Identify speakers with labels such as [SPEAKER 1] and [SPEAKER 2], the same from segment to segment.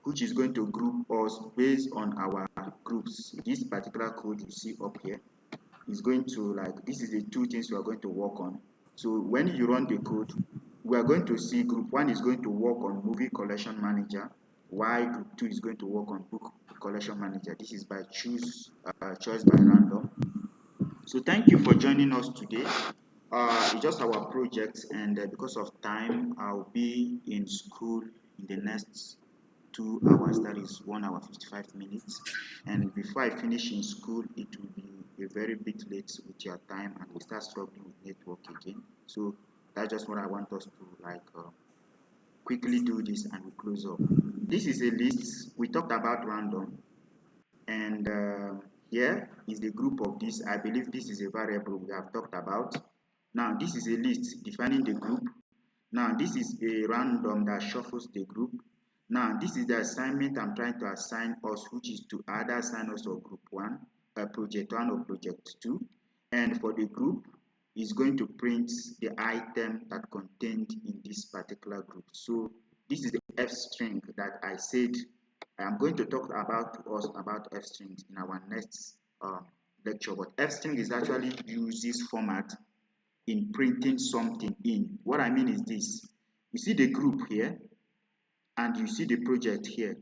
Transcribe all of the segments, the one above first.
[SPEAKER 1] which is going to group us based on our groups. This particular code you see up here is going to, like, this is the two things we are going to work on. So when you run the code, we are going to see group 1 is going to work on movie collection manager, while group 2 is going to work on book collection manager. This is by choice by random. So thank you for joining us today. It's just our project, and because of time, I'll be in school in the next 2 hours, that is 1 hour 55 minutes. And before I finish in school, it will be a very bit late with your time, and we start struggling with network again. So that's just what I want us to quickly do this, and we close up. This is a list. We talked about random, and here is the group of this. I believe this is a variable we have talked about. Now this is a list defining the group. Now this is a random that shuffles the group. Now this is the assignment I'm trying to assign us, which is to either assign us of group 1, project 1 or project 2. And for the group, is going to print the item that contained in this particular group. So this is the F string that I said I'm going to talk about F strings in our next lecture. But F string is actually uses format in printing something in. What I mean is this: you see the group here, and you see the project here.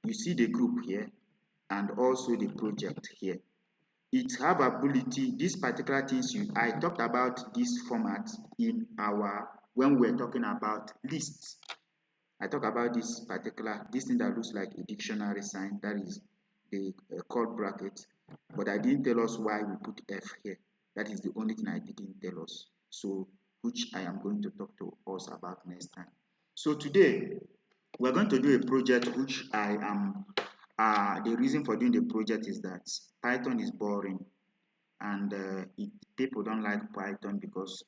[SPEAKER 1] You see the group here, and also the project here. It have ability. These particular things I talked about this format in our when we're talking about lists. I talk about this thing that looks like a dictionary sign, that is the curly bracket, but I didn't tell us why we put F here. That is the only thing I didn't tell us. So, which I am going to talk to us about next time. So today we're going to do a project which I am. The reason for doing the project is that Python is boring, and people don't like Python because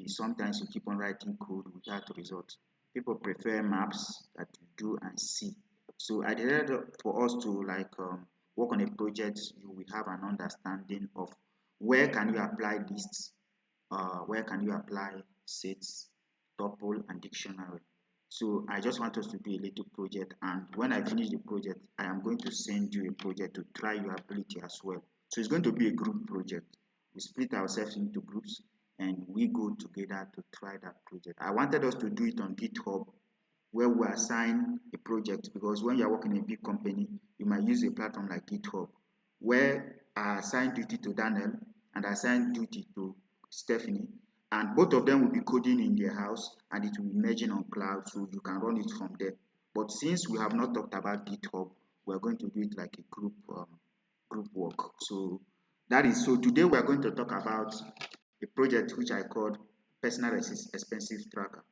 [SPEAKER 1] sometimes you keep on writing code without results. People prefer maps that you do and see. So I decided for us to work on a project, you will have an understanding of where can you apply lists, where can you apply sets, tuple, and dictionary. So I just want us to do a little project, and when I finish the project, I am going to send you a project to try your ability as well. So it's going to be a group project. We split ourselves into groups and we go together to try that project. I wanted us to do it on GitHub, where we assign a project, because when you're working in a big company, you might use a platform like GitHub, where I assign duty to Daniel and I assign duty to Stephanie, and both of them will be coding in their house, and it will be merging on cloud, so you can run it from there. But since we have not talked about GitHub, we're going to do it like a group work. So today we are going to talk about a project which I called personal expenses tracker.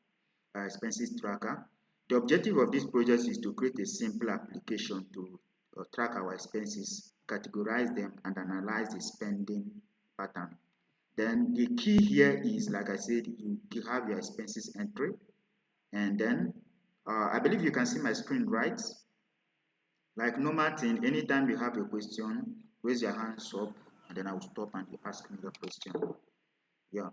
[SPEAKER 1] The objective of this project is to create a simple application to track our expenses, categorize them, and analyze the spending pattern. Then the key here is, like I said, you have your expenses entry, and then I believe you can see my screen, right? Like normal thing, anytime you have a question, raise your hands up, and then I will stop and you ask me the question. Yeah.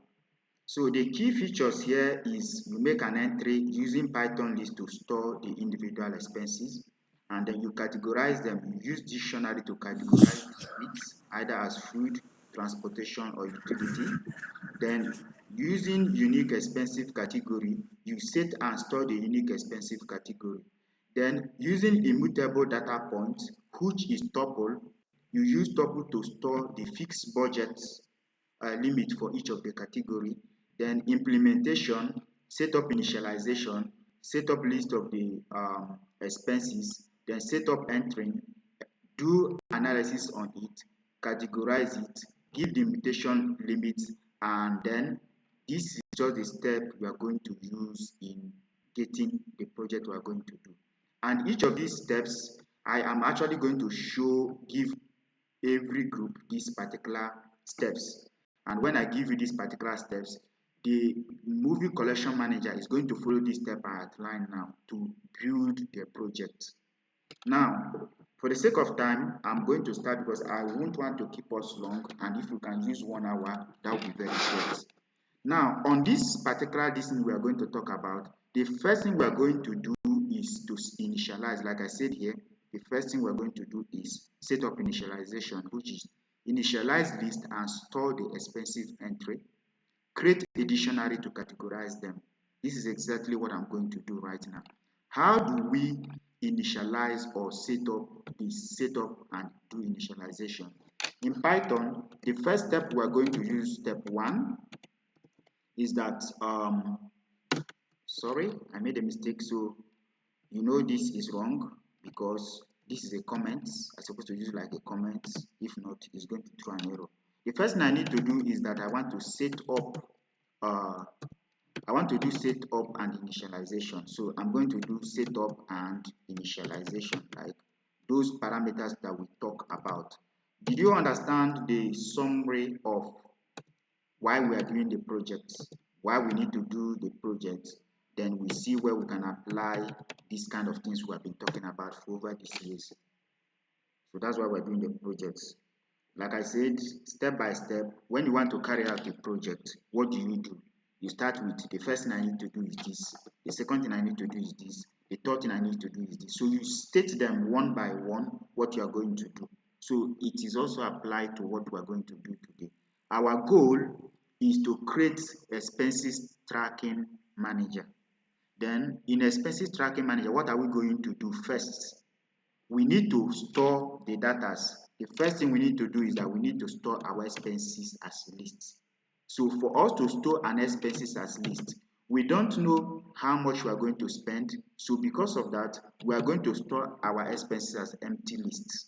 [SPEAKER 1] So the key features here is you make an entry using Python list to store the individual expenses, and then you categorize them. You use dictionary to categorize it either as food, transportation, or utility. Then using unique expensive category, you set and store the unique expensive category. Then using immutable data point, which is tuple, you use tuple to store the fixed budget limit for each of the category. Then implementation, set up initialization, set up list of the expenses, then set up entering, do analysis on it, categorize it, give the mutation limits, and then this is just the step we are going to use in getting the project we are going to do. And each of these steps, I am actually going to give every group these particular steps. And when I give you these particular steps, the movie collection manager is going to follow this step I outlined now to build the project. Now, for the sake of time, I'm going to start because I won't want to keep us long, and if you can use 1 hour, that would be very great. Now, on this particular thing we are going to talk about, the first thing we are going to do is is to initialize. Like I said here, the first thing we're going to do is set up initialization, which is initialize list and store the expensive entry. Create a dictionary to categorize them. This is exactly what I'm going to do right now. How do we initialize or set up this setup and do initialization? In Python, the first step we're going to use, step 1, is that sorry, I made a mistake. So you know this is wrong because this is a comment. I'm supposed to use like a comment. If not, it's going to throw an error. The first thing I need to do is that I want to set up set up and initialization. So I'm going to do setup and initialization, like those parameters that we talk about. Did you understand the summary of why we are doing the project, why we need to do the project? Then we see where we can apply these kind of things we have been talking about for over these years. So that's why we're doing the projects. Like I said, step by step, when you want to carry out a project, what do? You start with the first thing I need to do is this, the second thing I need to do is this, the third thing I need to do is this. So you state them one by one what you are going to do. So it is also applied to what we are going to do today. Our goal is to create expenses tracking manager. Then in expenses tracking manager, what are we going to do first? We need to store the data. The first thing we need to do is that we need to store our expenses as lists. So for us to store an expenses as list, we don't know how much we are going to spend. So because of that, we are going to store our expenses as empty lists.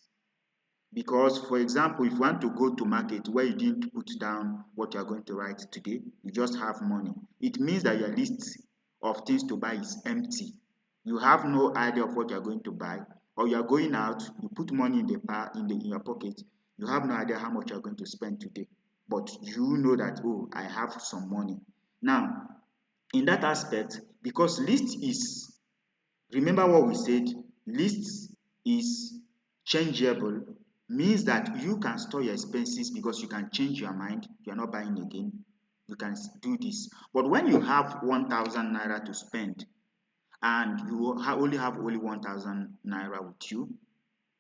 [SPEAKER 1] Because, for example, if you want to go to market where you didn't put down what you are going to write today, you just have money. It means that your list of things to buy is empty. You have no idea of what you are going to buy, or you are going out, you put money in your pocket, you have no idea how much you are going to spend today. But you know that, oh, I have some money. Now, in that aspect, because list is, remember what we said, list is changeable, means that you can store your expenses because you can change your mind. You are not buying again. You can do this. But when you have 1,000 naira to spend and you only have 1,000 naira with you,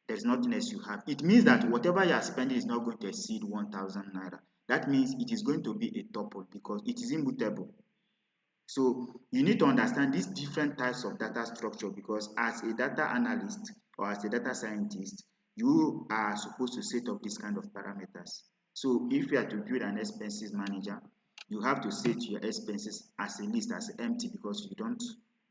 [SPEAKER 1] there's nothing else you have. It means that whatever you are spending is not going to exceed 1,000 naira. That means it is going to be a tuple because it is immutable. So you need to understand these different types of data structure because as a data analyst or as a data scientist, you are supposed to set up this kind of parameters. So if you are to build an expenses manager, you have to set your expenses as a list, as empty, because you don't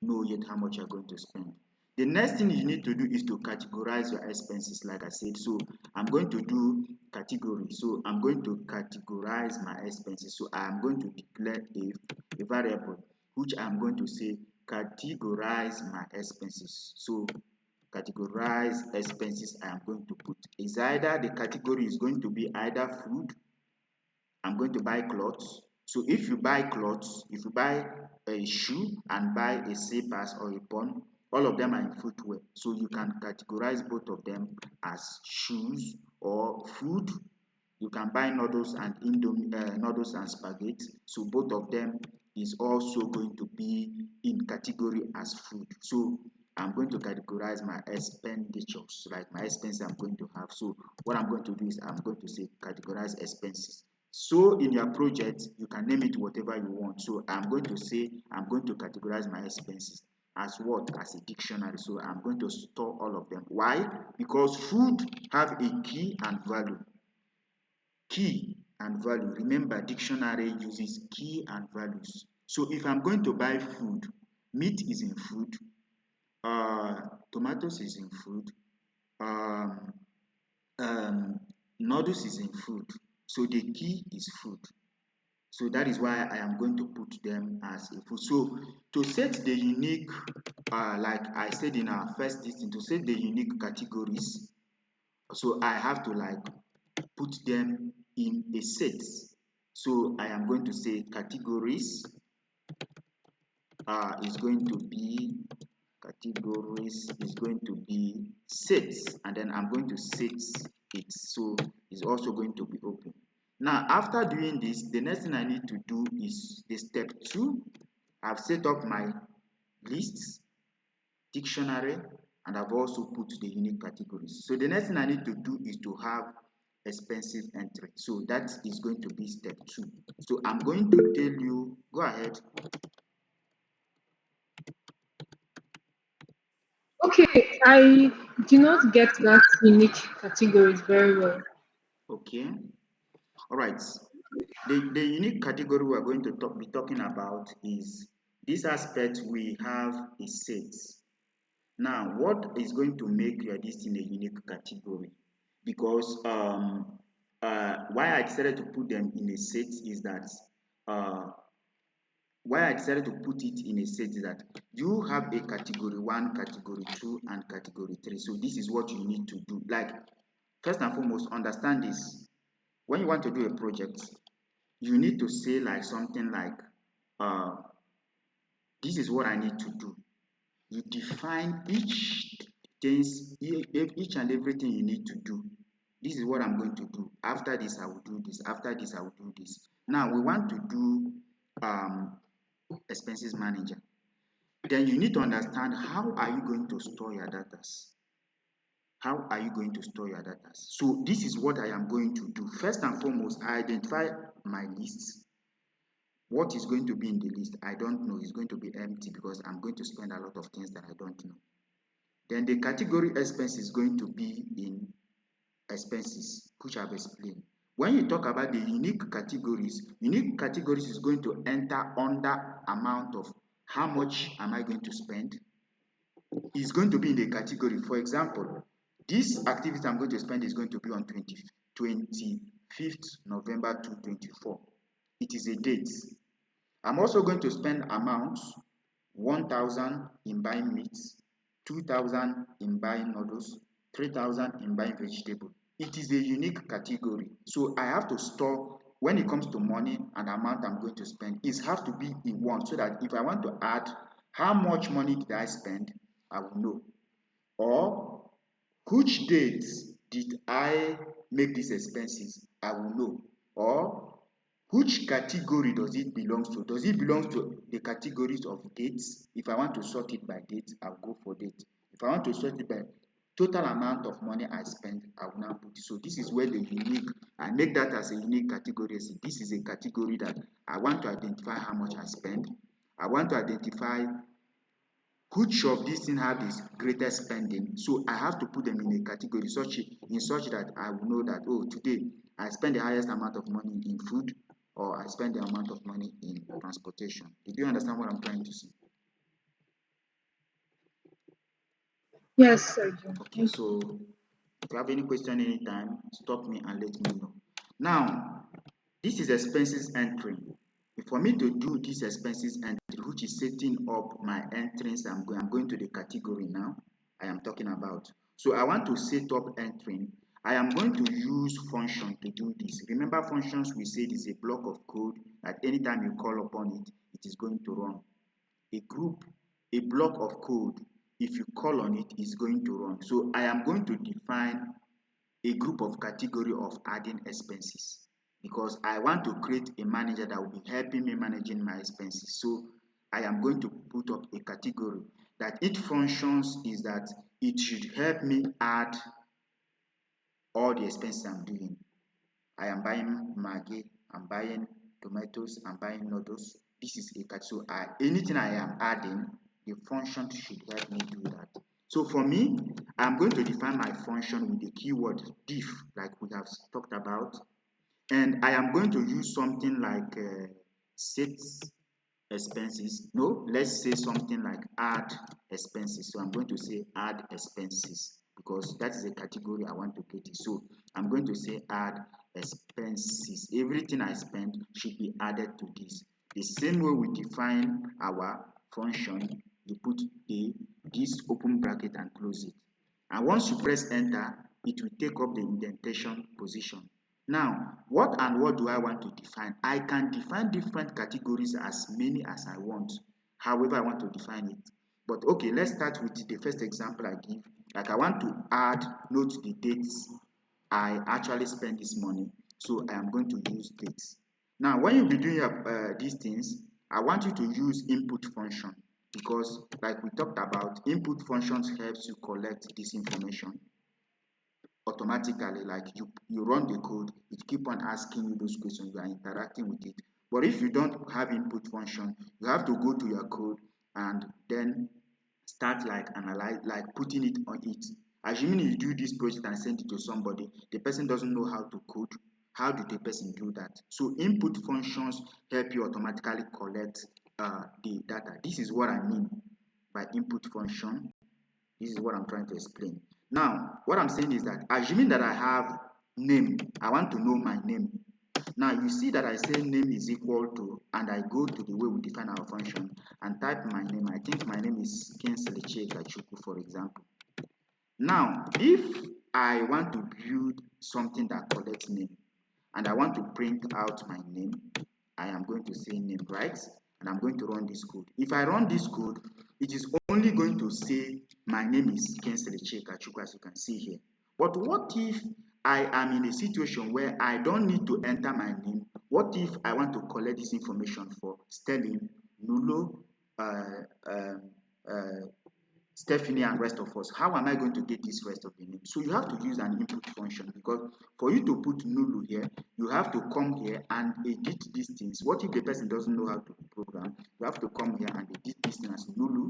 [SPEAKER 1] know yet how much you're going to spend. The next thing you need to do is to categorize your expenses, like I said. So I'm going to do category. So I'm going to categorize my expenses. So I'm going to declare a variable which I'm going to say categorize my expenses. So categorize expenses I am going to put is either the category is going to be either food. I'm going to buy clothes. So if you buy clothes, if you buy a shoe and buy a slippers or a pon, all of them are in footwear. So you can categorize both of them as shoes or food. You can buy noodles and noodles and spaghetti. So both of them is also going to be in category as food. So I'm going to categorize my expenditures, like my expenses I'm going to have. So what I'm going to do is I'm going to say categorize expenses. So in your project, you can name it whatever you want. So I'm going to say I'm going to categorize my expenses as what? As a dictionary. So I'm going to store all of them. Why? Because food have a key and value. Key and value. Remember, dictionary uses key and values. So if I'm going to buy food, meat is in food, tomatoes is in food, um, noodles is in food. So the key is food. So that is why I am going to put them as a food. So to set the unique, like I said in our first listing, to set the unique categories, so I have to like put them in a set. So I am going to say categories is going to be sets, and then I'm going to set it. So it's also going to be open. Now after doing this, the next thing I need to do is the step 2. I've set up my lists. dictionary, and I've also put the unique categories. So the next thing I need to do is to have expensive entry. So that is going to be step 2. So I'm going to tell you, go ahead.
[SPEAKER 2] Okay, I do not get that unique categories very well.
[SPEAKER 1] Okay. All right. The unique category we're going to be talking about is this aspect. We have a set. Now, what is going to make this in a unique category? Because why I decided to put them in a set is that uh, why I decided to put it in a set is that you have a category 1, category 2, and category 3. So this is what you need to do. Like, first and foremost, understand this. When you want to do a project, you need to say like something like, uh, this is what I need to do. You define each and everything you need to do. This is what I'm going to do. After this, I will do this. After this, I will do this. Now, we want to do expenses manager. Then you need to understand, how are you going to store your data? How are you going to store your data? So this is what I am going to do. First and foremost, I identify my lists. What is going to be in the list? I don't know. It's going to be empty because I'm going to spend a lot of things that I don't know. Then the category expense is going to be in expenses, which I've explained. When you talk about the unique categories is going to enter under amount of how much am I going to spend. It's going to be in the category. For example, this activity I'm going to spend is going to be on 25th November 2024. It is a date. I'm also going to spend amounts 1,000 in buying meat, 2,000 in buying noodles, 3,000 in buying vegetable. It is a unique category. So I have to store, when it comes to money and amount I'm going to spend, it has to be in one, so that if I want to add how much money did I spend, I will know. Or which date did I make these expenses, I will know. Or which category does it belong to? Does it belong to the categories of dates? If I want to sort it by date, I'll go for date. If I want to sort it by total amount of money I spend, I will now put it. So this is where the unique, I make that as a unique category. So this is a category that I want to identify how much I spend. I want to identify which of these things have this greatest spending. So I have to put them in a category such that I will know that, oh, today I spend the highest amount of money in food, or I spend the amount of money in transportation. Did you understand what I'm trying to say?
[SPEAKER 2] Yes, I do.
[SPEAKER 1] Okay,
[SPEAKER 2] Thank you.
[SPEAKER 1] so if you have any question anytime, stop me and let me know. Now, this is expenses entry. For me to do this expenses entry, which is setting up my entrance, I'm going to the category now I am talking about. So I want to set up entry. I am going to use function to do this. Remember, functions, we said, is a block of code that anytime you call upon it, it is going to run. A block of code, if you call on it, is going to run. So I am going to define a group of category of adding expenses, because I want to create a manager that will be helping me managing my expenses. So I am going to put up a category that its functions is that it should help me add all the expenses I'm doing. I am buying Maggi, I'm buying tomatoes, I'm buying noodles. This is a category. So anything I am adding, the function should help me do that. So for me, I'm going to define my function with the keyword diff, like we have talked about. And I am going to use something like set expenses. No, let's say something like add expenses. So I'm going to say add expenses, because that is a category I want to get it. So I'm going to say add expenses. Everything I spend should be added to this. The same way we define our function, you put this open bracket and close it. And once you press enter, it will take up the indentation position. Now, what do I want to define? I can define different categories, as many as I want, however I want to define it. But okay, let's start with the first example I give. Like, I want to note the dates I actually spend this money. So I am going to use dates. Now, when you be doing these things, I want you to use input function. because like we talked about, input functions helps you collect this information automatically. Like you run the code, it keep on asking you those questions, you are interacting with it. But if you don't have input function, you have to go to your code and then start like analyze, like putting it on it. Assuming you do this project and send it to somebody, the person doesn't know how to code. How did the person do that? So input functions help you automatically collect the data. This is what I mean by input function. This is what I'm trying to explain. Now, what I'm saying is that assuming that I have name, I want to know my name. Now, you see that I say name is equal to, and I go to the way we define our function and type my name. I think my name is Kinsley Chikachuku, for example. Now, if I want to build something that collects name and I want to print out my name, I am going to say name, right? And I'm going to run this code. If I run this code, it is only going to say my name is Kinsley Chikachuku, as you can see here. But what if I am in a situation where I don't need to enter my name? What if I want to collect this information for Sterling, Nulo, Stephanie, and rest of us? How am I going to get this rest of the name? So you have to use an input function, because for you to put Nulu here, you have to come here and edit these things. What if the person doesn't know how to program? You have to come here and edit this thing as Nulu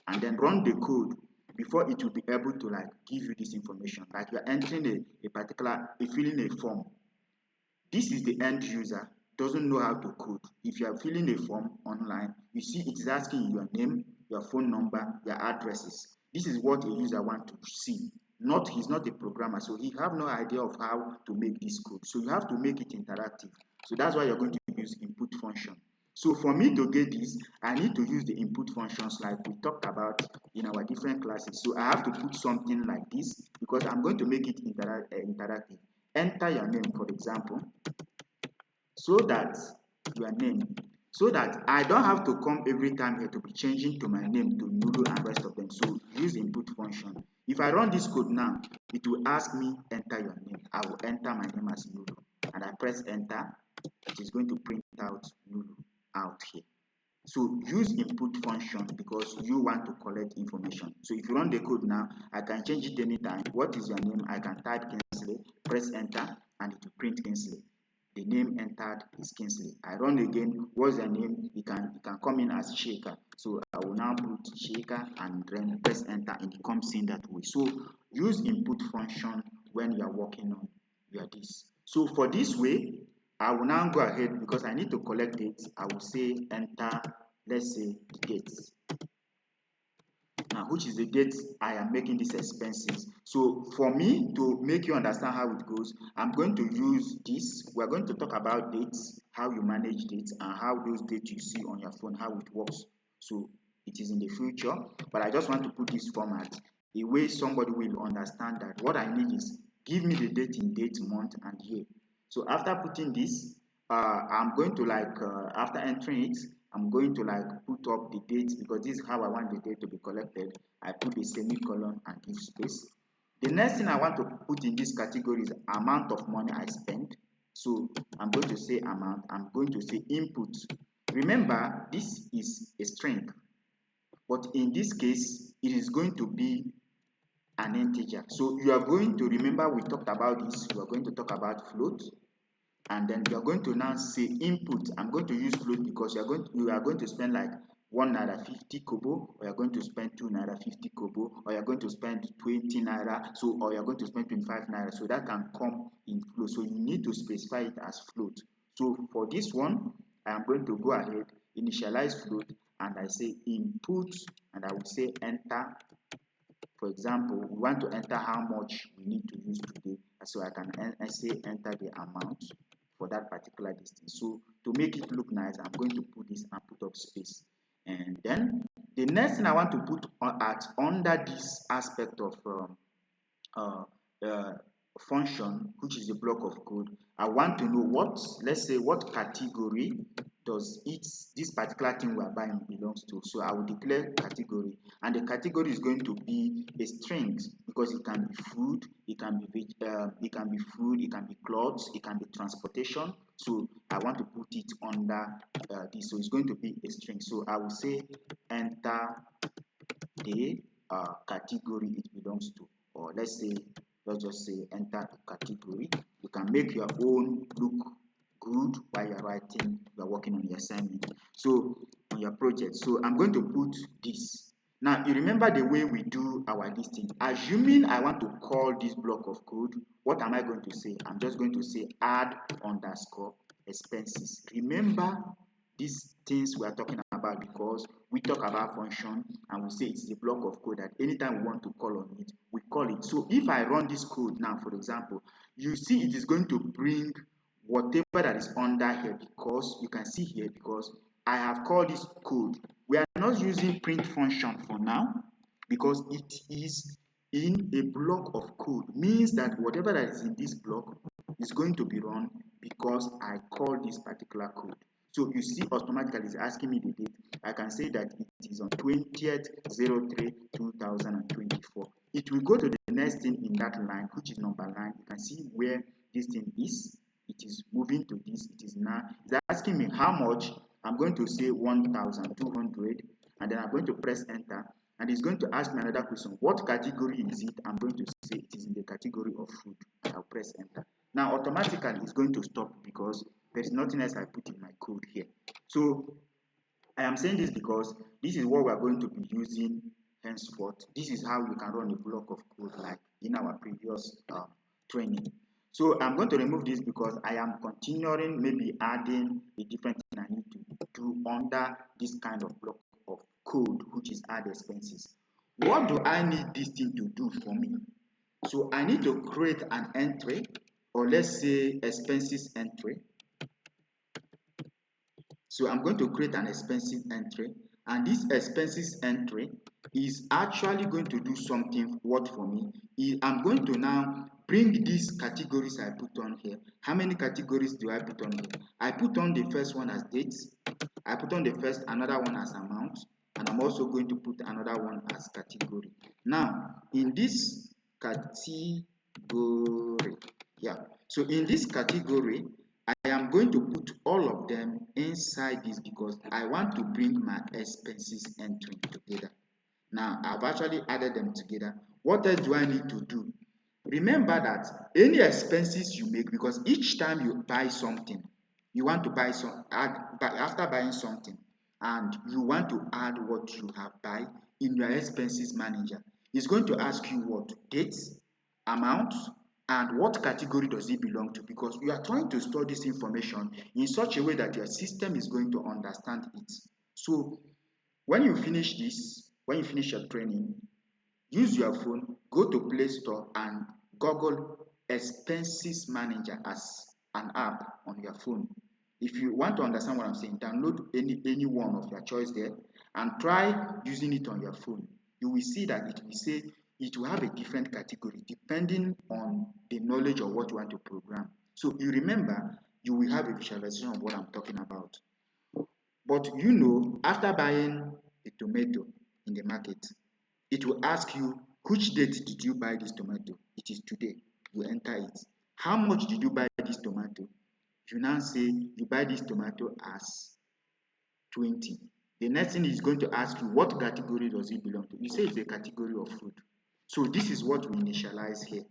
[SPEAKER 1] and then run the code before it will be able to like give you this information. Like you're entering filling a form. This is the end user, doesn't know how to code. If you are filling a form online, you see it is asking you your name, your phone number, your addresses. This is what a user wants to see. He's not a programmer, so he have no idea of how to make this code. So you have to make it interactive. So that's why you're going to use input function. So for me to get this, I need to use the input functions like we talked about in our different classes. So I have to put something like this because I'm going to make it interactive. Enter your name, for example, so that I don't have to come every time here to be changing to my name to Nulu and rest of them. So use input function. If I run this code now, it will ask me enter your name. I will enter my name as Nulu and I press enter. It is going to print out Nulu out here. So use input function because you want to collect information. So if you run the code now, I can change it anytime. What is your name? I can type Kinsley, press enter, and it will print Kinsley. The name entered is Kinsley. I run again. What's your name? You can come in as Shaker. So I will now put Shaker and then press enter, and it comes in that way. So use input function when you are working on your this. So for this way, I will now go ahead because I need to collect dates. I will say enter, let's say dates. Now, which is the date I am making these expenses. So for me to make you understand how it goes, I'm going to use this. We're going to talk about dates, how you manage dates, and how those dates you see on your phone, how it works. So it is in the future, but I just want to put this format a way somebody will understand that what I need is give me the date in date, month, and year. So after putting this, I'm going to after entering it, I'm going to like put up the date because this is how I want the date to be collected. I put a semicolon and give space. The next thing I want to put in this category is amount of money I spent. So I'm going to say amount. I'm going to say input. Remember, this is a string, but in this case, it is going to be an integer. So you are going to remember we talked about this. We are going to talk about float. And then you are going to now say input. I'm going to use float because you are going to spend like 1 naira 50 kobo, or you're going to spend 2 naira 50 kobo, or you're going to spend 20 naira, so or you're going to spend 25 naira. So that can come in float. So you need to specify it as float. So for this one, I am going to go ahead, initialize float, and I say input, and I will say enter. For example, we want to enter how much we need to use today, so I can say enter the amount for that particular distance. So to make it look nice, I'm going to put this and put up space. And then the next thing I want to put under this aspect of uh, uh, function, which is a block of code, I want to know let's say what category does this particular thing we are buying belongs to. So I will declare category, and the category is going to be a string because it can be food, it can be food, it can be clothes, it can be transportation, So I want to put it under this. So it's going to be a string. So I will say enter the category it belongs to, or let's just say enter a category. You can make your own look good while you're working on your assignment, so on your project. So I'm going to put this. Now you remember the way we do our listing. Assuming I want to call this block of code, what am I going to say? I'm just going to say add underscore expenses. Remember these things we are talking about, because we talk about function and we say it's a block of code that anytime we want to call on it, we call it. So if I run this code now, for example, you see it is going to bring whatever that is under here, because you can see here, because I have called this code. We are not using print function for now because it is in a block of code, means that whatever that is in this block is going to be run because I call this particular code. So you see automatically it's asking me the date. I can say that it is on 20th 03 2024. It will go to the next thing in that line, which is number 9. You can see where this thing is. It is moving to this. It is now. It's asking me how much. I'm going to say 1200, and then I'm going to press enter. And it's going to ask me another question. What category is it? I'm going to say it is in the category of food. I'll press enter. Now automatically it's going to stop because there is nothing else I put in my code here. So I am saying this because this is what we are going to be using henceforth. This is how you can run a block of code like in our previous training. So I'm going to remove this because I am continuing, maybe adding a different thing I need to do under this kind of block of code, which is add expenses. What do I need this thing to do for me? So I need to create an entry, or let's say expenses entry. So I'm going to create an expenses entry, and this expenses entry is actually going to do something what for me. I'm going to now bring these categories I put on here. How many categories do I put on here? I put on the first one as dates. I put on the first another one as amount, and I'm also going to put another one as category. Now in this category, yeah, so in this category I am going to put all of them inside this because I want to bring my expenses entry together. Now I've actually added them together. What else do I need to do? Remember that any expenses you make, because each time you buy something, you want to buy some after buying something, and you want to add what you have buy in your expenses manager, it's going to ask you what dates, amount, and what category does it belong to, because you are trying to store this information in such a way that your system is going to understand it. So when you finish this, when you finish your training, use your phone, go to Play Store and Google Expenses Manager as an app on your phone. If you want to understand what I'm saying, download any one of your choice there and try using it on your phone. You will see that it will say it will have a different category depending on the knowledge of what you want to program. So you remember, you will have a visualization of what I'm talking about. But you know, after buying a tomato in the market, it will ask you, which date did you buy this tomato? It is today. You enter it. How much did you buy this tomato? You now say you buy this tomato as 20. The next thing is going to ask you, what category does it belong to? You say it's a category of food. So this is what we initialize here.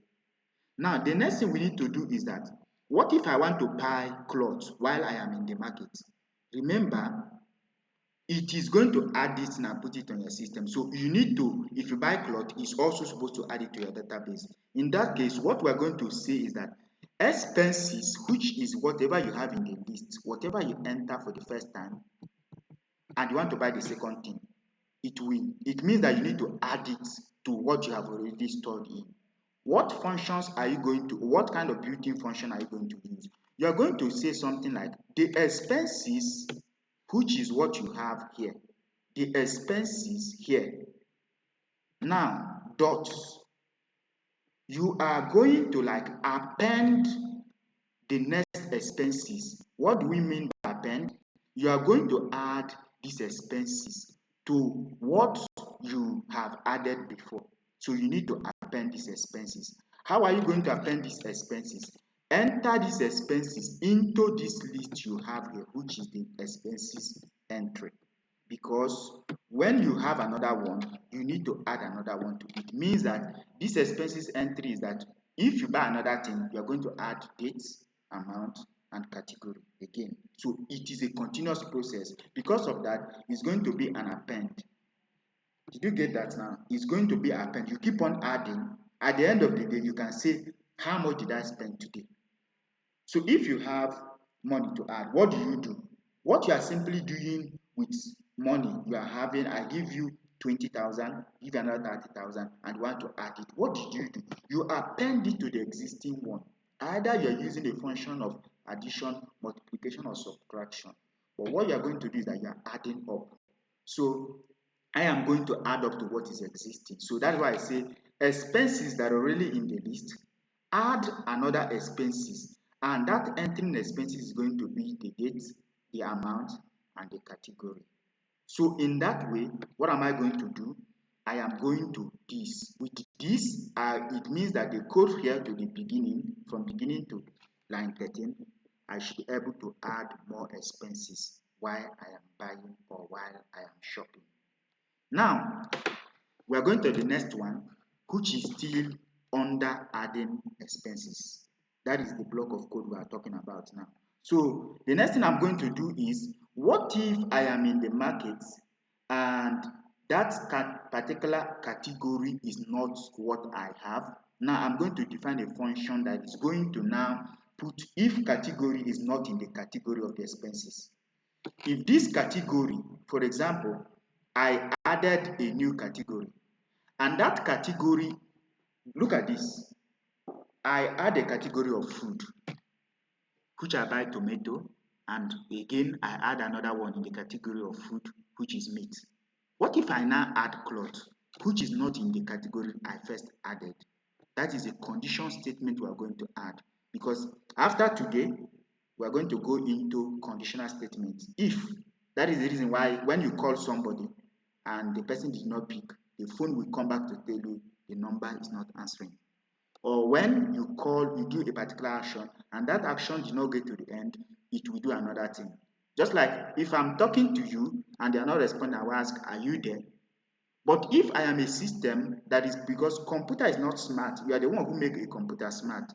[SPEAKER 1] Now, the next thing we need to do is that, what if I want to buy clothes while I am in the market? Remember, it is going to add this and put it on your system. So you need to, if you buy cloth, it's also supposed to add it to your database. In that case, what we're going to say is that expenses, which is whatever you have in the list, whatever you enter for the first time, and you want to buy the second thing, it means that you need to add it to what you have already stored in. What functions are you going to, what kind of built-in function are you going to use? You are going to say something like the expenses, which is what you have here, the expenses here. Now, dots. You are going to like append the next expenses. What do we mean by append? You are going to add these expenses to what you have added before. So you need to append these expenses. How are you going to append these expenses? enter these expenses into this list you have here, which is the expenses entry. Because when you have another one, you need to add another one to it. It means that this expenses entry is that if you buy another thing, you are going to add dates, amount, and category again. So it is a continuous process. Because of that, it's going to be an append. Did you get that now? It's going to be an append. You keep on adding. At the end of the day, you can say, how much did I spend today? So if you have money to add, what do? What you are simply doing with money you are having, I give you 20,000, give another 30,000, and want to add it. What did you do? You append it to the existing one. Either you are using a function of addition, multiplication, or subtraction. But what you are going to do is that you are adding up. So I am going to add up to what is existing. So that's why I say expenses that are really in the list, add another expenses, and that entering expenses is going to be the date, the amount, and the category. So in that way, what am I going to do? I am going to this. With this, it means that the code here to the beginning, from beginning to line 13, I should be able to add more expenses while I am buying or while I am shopping. Now, we are going to the next one, which is still under adding expenses. That is the block of code we are talking about now. So the next thing I'm going to do is, what if I am in the market and that particular category is not what I have? Now I'm going to define a function that is going to now put if category is not in the category of the expenses. If this category, for example, I added a new category, and that category, look at this, I add a category of food, which I buy tomato, and again I add another one in the category of food, which is meat. What if I now add cloth, which is not in the category I first added? That is a condition statement we are going to add, because after today we are going to go into conditional statements. If, that is the reason why when you call somebody and the person did not pick, the phone will come back to tell you the number is not answering. Or when you call, you do a particular action and that action did not get to the end, it will do another thing. Just like if I'm talking to you and they are not responding, I will ask, are you there? But if I am a system, that is because computer is not smart, you are the one who make a computer smart.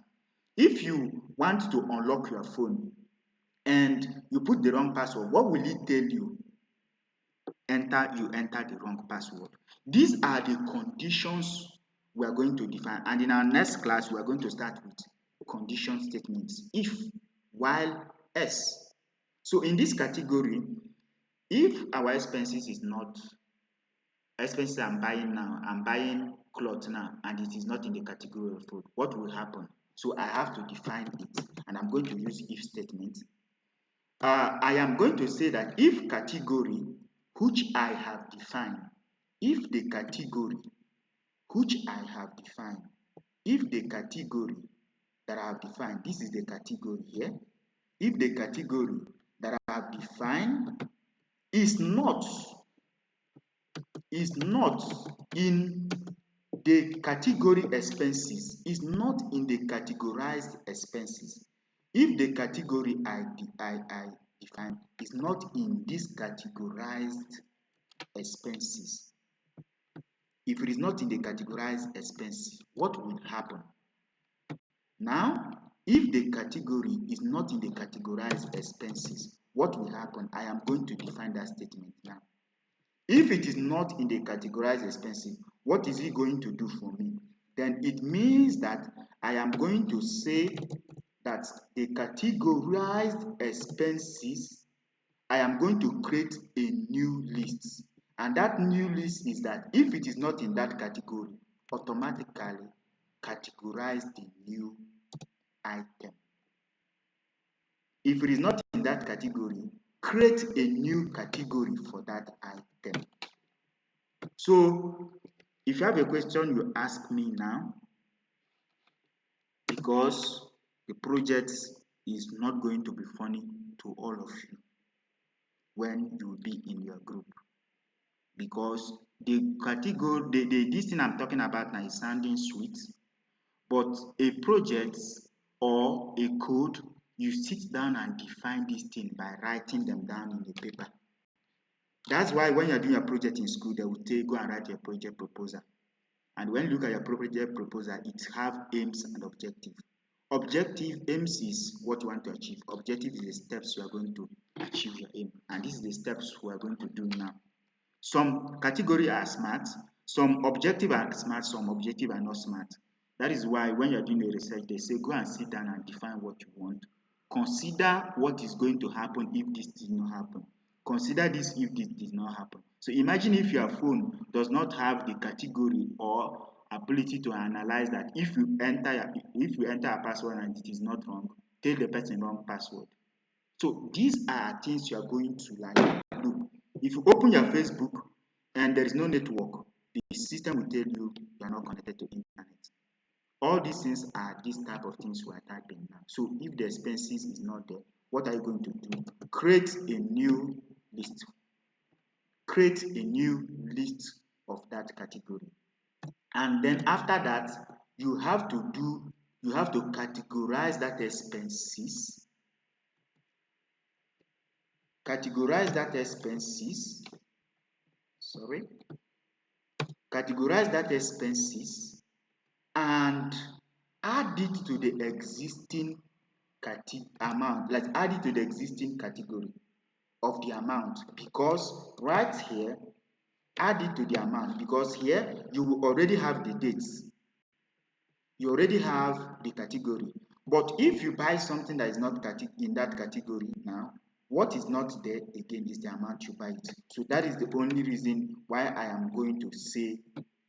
[SPEAKER 1] If you want to unlock your phone and you put the wrong password, what will it tell you? You enter the wrong password. These are the conditions we are going to define, and in our next class we are going to start with condition statements, if, while, else. So in this category, if our expenses is not expenses I'm buying now, I'm buying cloth now, and it is not in the category of food, what will happen? So I have to define it, and I'm going to use if statement. I am going to say that if category which I have defined, if the category which I have defined, if the category that I have defined, this is the category here, if the category that I have defined is not in the category expenses, is not in the categorized expenses, if the category I define is not in this categorized expenses, if it is not in the categorized expenses, what will happen? Now, if the category is not in the categorized expenses, what will happen? I am going to define that statement now. If it is not in the categorized expenses, what is it going to do for me? Then it means that I am going to say that the categorized expenses, I am going to create a new list. And that new list is that if it is not in that category, automatically categorize the new item. If it is not in that category, create a new category for that item. So if you have a question, you ask me now, because the project is not going to be funny to all of you when you will be in your group, because the category, this thing I'm talking about now is sounding sweet, but a project or a code, you sit down and define this thing by writing them down in a paper. That's why when you're doing a project in school, they will tell you go and write your project proposal. And when you look at your project proposal, it have aims and objectives. Objective aims is what you want to achieve. Objective is the steps you are going to achieve your aim. And this is the steps we are going to do now. Some category are smart, some objective are smart, some objective are not smart. That is why when you're doing a research, they say go and sit down and define what you want. Consider what is going to happen if this did not happen. Consider this if this did not happen. So imagine if your phone does not have the category or ability to analyze that if you enter a password and it is not wrong, tell the person wrong password. So these are things you are going to like look. If you open your Facebook and there is no network, the system will tell you you are not connected to internet. All these things are these type of things we are typing now. So if the expenses is not there, what are you going to do? Create a new list. Create a new list of that category. And then after that, you have to categorize that expenses. Categorize that expenses. Categorize that expenses and add it to the existing amount. Let's add it to the existing category of the amount, because right here, add it to the amount, because here you already have the dates, you already have the category. But if you buy something that is not in that category now, what is not there again is the amount you buy it. So that is the only reason why I am going to say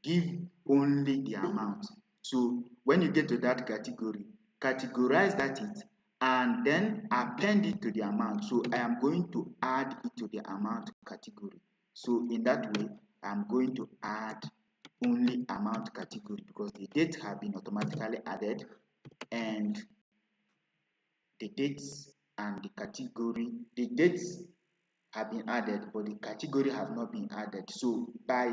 [SPEAKER 1] give only the amount. So when you get to that category, categorize that it and then append it to the amount. So I am going to add it to the amount category. So in that way, I'm going to add only amount category because the dates have been automatically added and the dates and the category, the dates have been added but the category have not been added. So by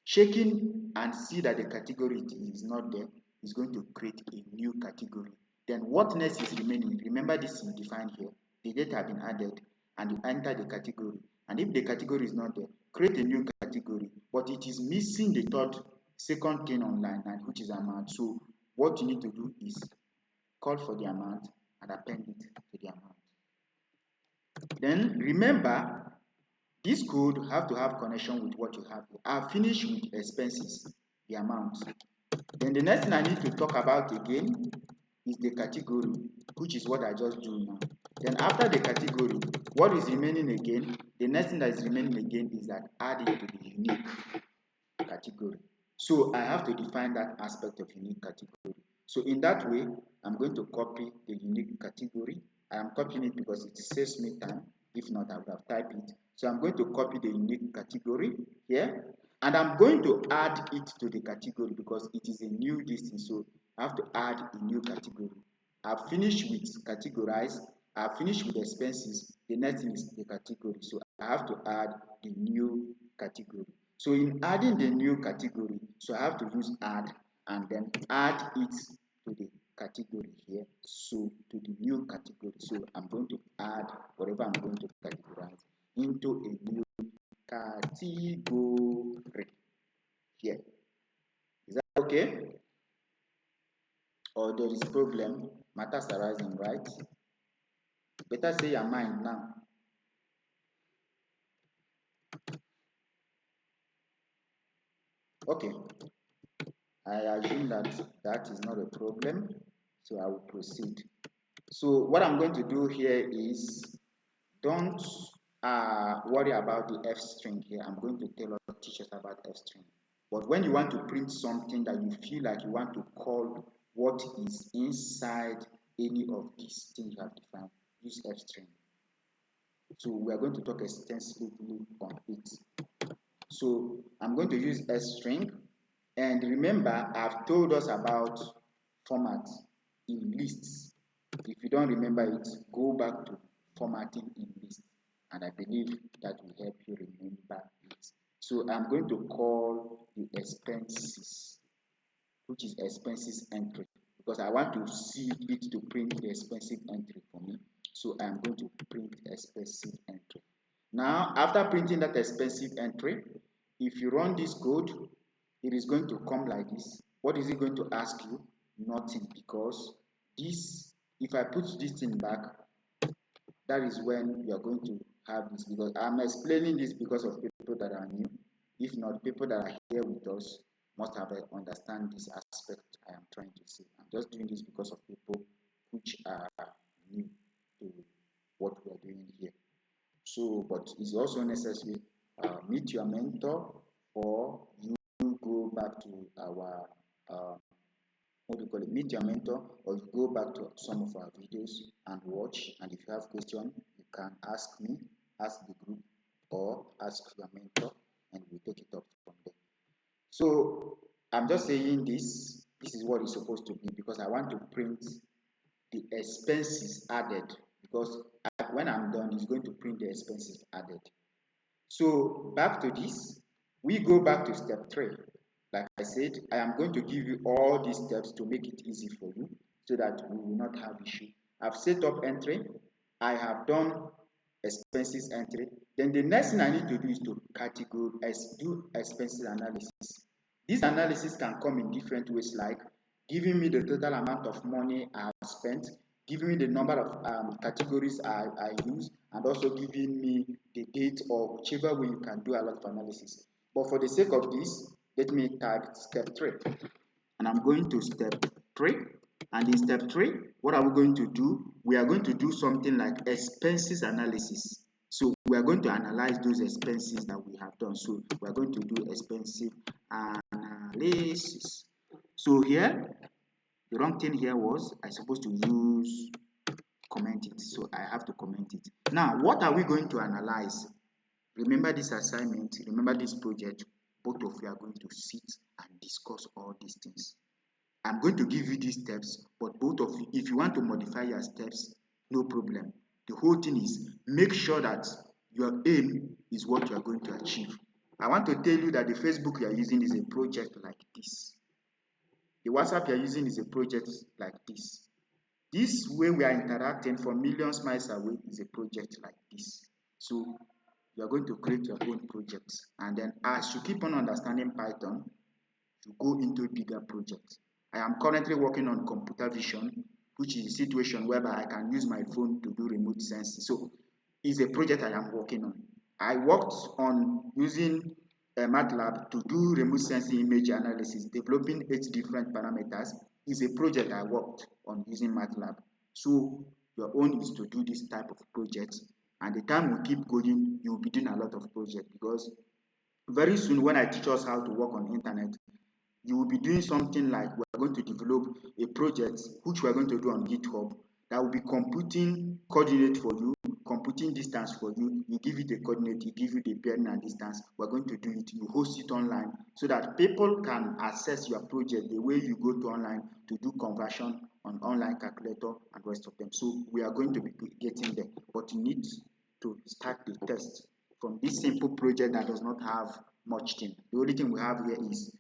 [SPEAKER 1] checking and see that the category is not there, is going to create a new category. Then what next is remaining? Remember this is defined here. The date have been added and you enter the category. And if the category is not there, create a new category, but it is missing the second thing online, and which is amount. So what you need to do is call for the amount and append it to the amount. Then remember, this code have to have connection with what you have. I've finished with expenses, the amount. Then the next thing I need to talk about again is the category, which is what I just do now. Then after the category, what is remaining again? The next thing that is remaining again is that add it to the unique category. So I have to define that aspect of unique category. So in that way, I'm going to copy the unique category. I am copying it because it saves me time. If not, I would have typed it. So I'm going to copy the unique category here, and I'm going to add it to the category because it is a new distance. So I have to add a new category. I've finished with categorize. I've finished with expenses. The next thing is the category. So I have to add the new category. So in adding the new category, so I have to use add and then add it to the category here, so to the new category. So I'm going to add whatever I'm going to categorize into a new category here. Is that okay? Or there is problem, matters arising, right? Better say your mind now. Okay, I assume that that is not a problem, so I will proceed. So what I'm going to do here is don't worry about the F string here. I'm going to teach us about F string. But when you want to print something that you feel like you want to call what is inside any of these things you have defined, use F string. So we are going to talk extensively on it. So I'm going to use F string. And remember, I've told us about format in lists. If you don't remember it, go back to formatting in lists, and I believe that will help you remember it. So I'm going to call the expenses, which is expenses entry. because I want to see it to print the expensive entry for me. So I am going to print expensive entry. Now, after printing that expensive entry, if you run this code, it is going to come like this. What is it going to ask you? Nothing, because this, if I put this thing back, that is when you are going to have this, because I'm explaining this because of people that are new. If not, people that are here with us must have understand this aspect I am trying to say. I'm just doing this because of people which are new to what we are doing here. So, but it's also necessary, meet your mentor, or you go back to our what do you call it, meet your mentor, or you go back to some of our videos and watch. And if you have question, you can ask me, ask the group, or ask your mentor, and we take it up from there. So I'm just saying this is what it's supposed to be, because I want to print the expenses added, because when I'm done, it's going to print the expenses added. So back to this, we go back to step 3. Like I said, I am going to give you all these steps to make it easy for you, so that we will not have issue. I've set up entry, I have done expenses entry. Then the next thing I need to do is to categorize, do expenses analysis. This analysis can come in different ways, like giving me the total amount of money I have spent, giving me the number of categories I use, and also giving me the date, or whichever way you can do a lot of analysis. But for the sake of this, let me type step 3. And I'm going to step 3. And in step 3, what are we going to do? We are going to do something like expenses analysis. So we are going to analyze those expenses that we have done. So we are going to do expensive analysis. So here, the wrong thing here was I supposed to use comment it. So I have to comment it. Now, what are we going to analyze? Remember this assignment, remember this project. Both of you are going to sit and discuss all these things. I'm going to give you these steps, but both of you, if you want to modify your steps, no problem. The whole thing is make sure that your aim is what you are going to achieve. I want to tell you that the Facebook you are using is a project like this. The WhatsApp you are using is a project like this. This way we are interacting from millions miles away is a project like this. So you are going to create your own projects, and then as you keep on understanding Python, you go into bigger projects. I am currently working on computer vision, which is a situation whereby I can use my phone to do remote sensing. So it's a project I am working on. I worked on using MATLAB to do remote sensing image analysis, developing 8 different parameters. Is a project I worked on using MATLAB. So your own is to do this type of projects, and the time we keep going, you'll be doing a lot of projects, because very soon when I teach us how to work on the internet, you will be doing something like we're going to develop a project which we're going to do on GitHub that will be computing coordinate for you, computing distance for you. You give it a coordinate, you give it a bearing and distance. We're going to do it, you host it online, so that people can access your project the way you go to online to do conversion on online calculator and rest of them. So we are going to be getting there, but you need to start the test from this simple project that does not have much thing. The only thing we have here is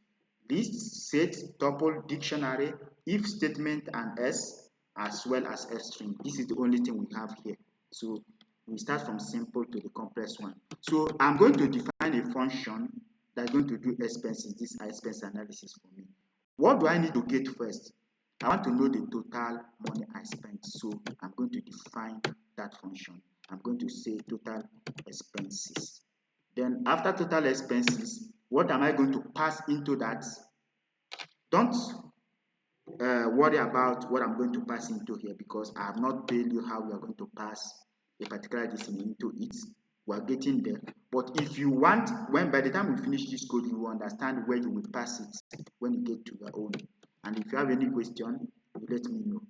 [SPEAKER 1] list, set, tuple, dictionary, if statement, and s, as well as s string. This is the only thing we have here. So we start from simple to the complex one. So I'm going to define a function that's going to do expenses, this expense analysis for me. What do I need to get first? I want to know the total money I spent. So I'm going to define that function. I'm going to say total expenses. Then after total expenses, what am I going to pass into that? Don't worry about what I'm going to pass into here, because I have not told you how we are going to pass a particular thing into it. We are getting there. But if you want, when by the time we finish this code, you will understand where you will pass it when you get to your own. And if you have any question, you let me know.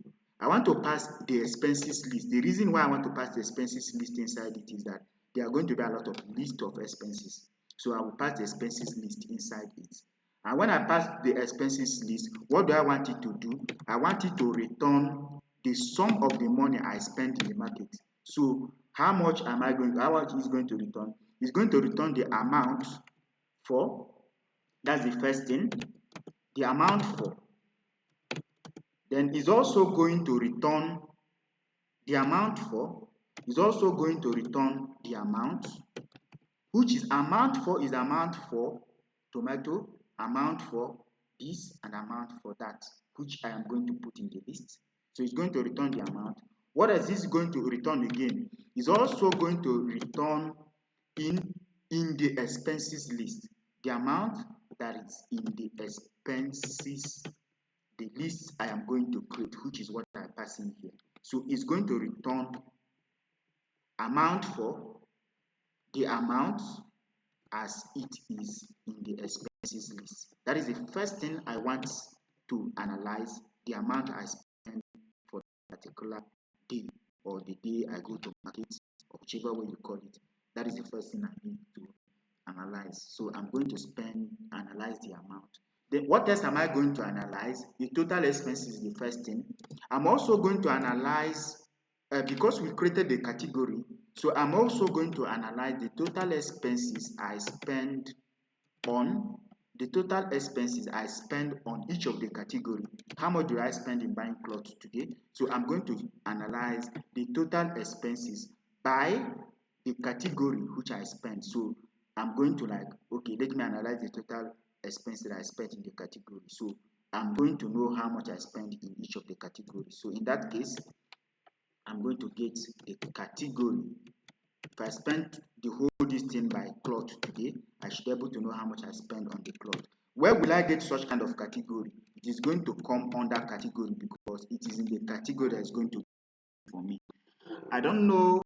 [SPEAKER 1] I want to pass the expenses list. The reason why I want to pass the expenses list inside it is that there are going to be a lot of list of expenses. So I will pass the expenses list inside it. And when I pass the expenses list, what do I want it to do? I want it to return the sum of the money I spent in the market. So how much is going to return? It's going to return the amount for, that's the first thing, the amount for. Then it's also going to return the amount for, is also going to return the amount, which is amount for is amount for tomato, amount for this, and amount for that, which I am going to put in the list. So it's going to return the amount. What is this going to return again? It's also going to return in the expenses list, the amount that is in the expenses, the list I am going to create, which is what I pass in here. So it's going to return amount for the amount as it is in the expenses list. That is the first thing I want to analyze, the amount I spend for a particular day, or the day I go to market, or whichever way you call it. That is the first thing I need to analyze. So I'm going to analyze the amount. Then what else am I going to analyze? The total expenses is the first thing. I'm also going to analyze, because we created the category, so I'm also going to analyze the total expenses I spend on each of the category. How much do I spend in buying clothes today? So I'm going to analyze the total expenses by the category which I spend. So I'm going to okay, let me analyze the total expense that I spent in the category. So I'm going to know how much I spend in each of the categories. So in that case, I'm going to get the category. If I spend the whole this thing by cloth today, I should be able to know how much I spend on the cloth. Where will I get such kind of category? It is going to come under category, because it is in the category that is going to be for me. I don't know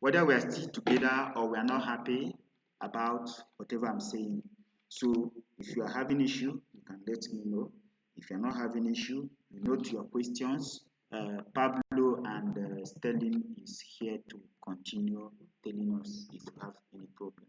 [SPEAKER 1] whether we are still together or we are not happy about whatever I'm saying. So if you are having issue, you can let me know. If you're not having issue, you note your questions. Pablo and Sterling is here to continue telling us if you have any problem.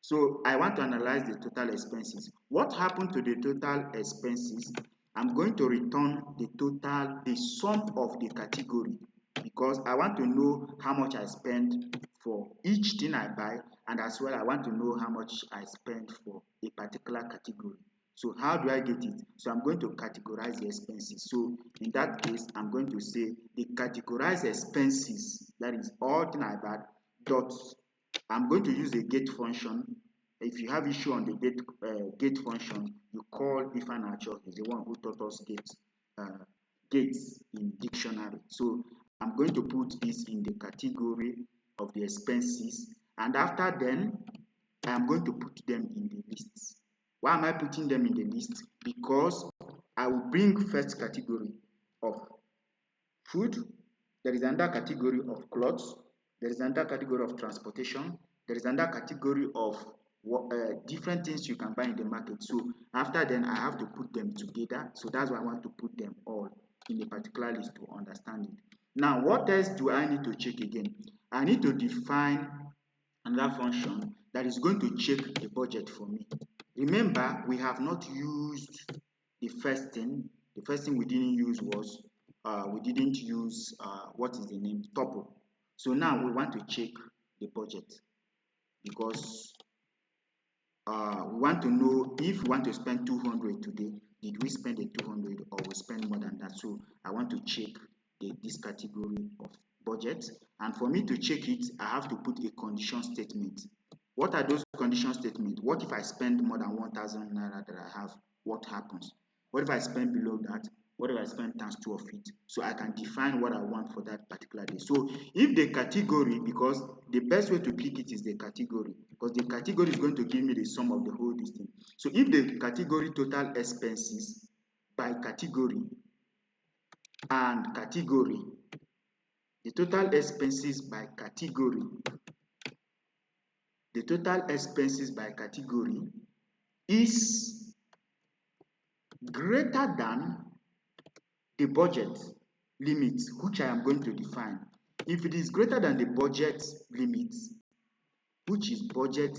[SPEAKER 1] So I want to analyze the total expenses. What happened to the total expenses? I'm going to return the sum of the category, because I want to know how much I spend for each thing I buy, and as well I want to know how much I spend for a particular category. So how do I get it? So I'm going to categorize the expenses. So in that case, I'm going to say the categorize expenses, that is all thing I buy, dot, I'm going to use a get function. If you have issue on the get function, you call Ifanacho. He's the one who taught us gates in dictionary. So I'm going to put this in the category of the expenses, and after then I'm going to put them in the lists. Why am I putting them in the list? Because I will bring first category of food, there is another category of clothes, there is another category of transportation, there is another category of different things you can buy in the market. So after then I have to put them together. So that's why I want to put them all in a particular list to understand it. Now what else do I need to check again? I need to define another function that is going to check the budget for me. Remember, we have not used the first thing. The first thing we didn't use was we didn't use what is the name, tuple. So now we want to check the budget, because we want to know if we want to spend 200 today, did we spend the 200 or we spend more than that? So I want to check this category of budget, and for me to check it, I have to put a condition statement. What are those condition statements? What if I spend more than 1,000 naira that I have? What happens? What if I spend below that? What if I spend times 2 of it? So I can define what I want for that particular day. So if the category, because the best way to pick it is the category, because the category is going to give me the sum of the whole thing. So if the category total expenses by category and category, the total expenses by category, the total expenses by category is greater than the budget limit, which I am going to define. If it is greater than the budget limit, which is budget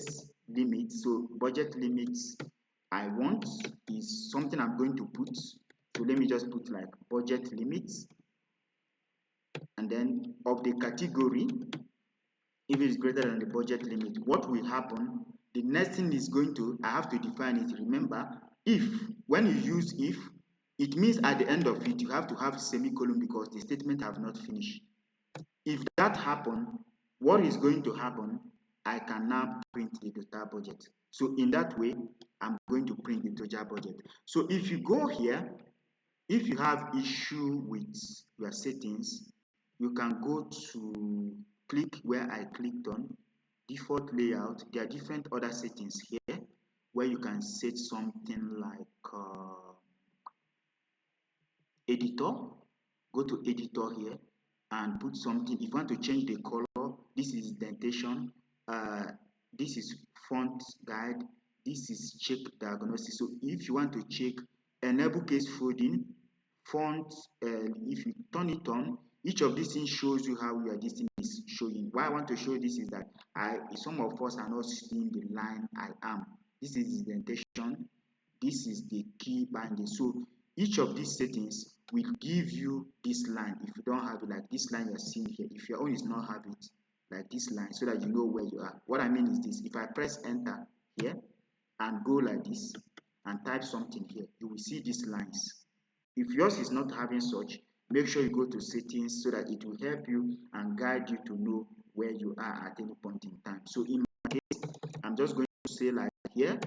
[SPEAKER 1] limit, so budget limit I want is something I'm going to put. So let me just put like budget limits, and then of the category, if it is greater than the budget limit, what will happen? The next thing is going to, I have to define it. Remember, if, when you use if, it means at the end of it, you have to have semicolon because the statement have not finished. If that happen, what is going to happen? I can now print the total budget. So in that way, I'm going to print the total budget. So if you go here, if you have issue with your settings, you can go to click where I clicked on default layout. There are different other settings here where you can set something like editor. Go to editor here and put something. If you want to change the color, this is indentation, this is font guide, this is check diagnosis. So if you want to check enable case folding, font, if you turn it on, each of these things shows you how your this thing is showing. Why I want to show this is that some of us are not seeing the line I am. This is indentation, this is the key binding. So each of these settings will give you this line. If you don't have it, like this line you're seeing here, if your own is not have it, like this line, so that you know where you are. What I mean is this: if I press enter here and go like this and type something here, you will see these lines. If yours is not having such, make sure you go to settings so that it will help you and guide you to know where you are at any point in time. So in my case, I'm just going to say like here,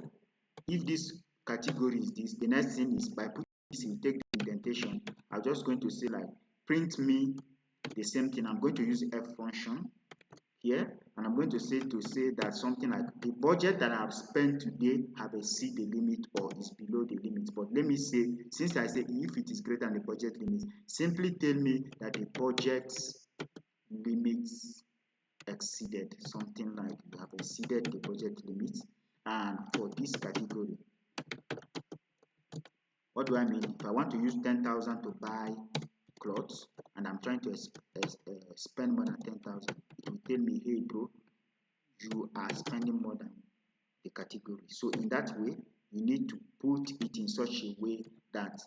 [SPEAKER 1] if this category is this, the next thing is by putting this in, take the indentation, I'm just going to say like print me the same thing. I'm going to use F function here, and I'm going to say that something like the budget that I've spent today have exceeded the limit or is below the limit. But let me say, since I say if it is greater than the budget limit, simply tell me that the budget limits exceeded, something like you have exceeded the budget limit. And for this category, what do I mean? If I want to use 10,000 to buy clothes and I'm trying to spend more than 10,000, it will tell me, hey bro, you are spending more than the category. So in that way, you need to put it in such a way that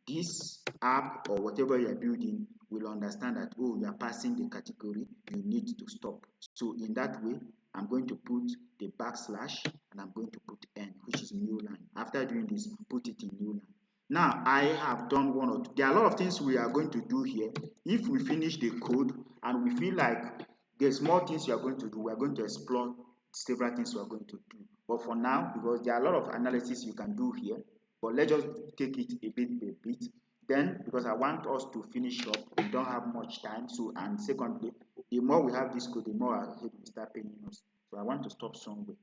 [SPEAKER 1] this app or whatever you are building will understand that, oh, you are passing the category, you need to stop. So in that way, I'm going to put the backslash and I'm going to put n, which is new line. After doing this, put it in new line. Now I have done one or two. There are a lot of things we are going to do here. If we finish the code and we feel like there's more things you are going to do, we are going to explore several things we are going to do. But for now, because there are a lot of analysis you can do here, but let's just take it a bit by bit. Then, because I want us to finish up, we don't have much time. So, and secondly, the more we have this code, the more our head will start paying us. So I want to stop somewhere.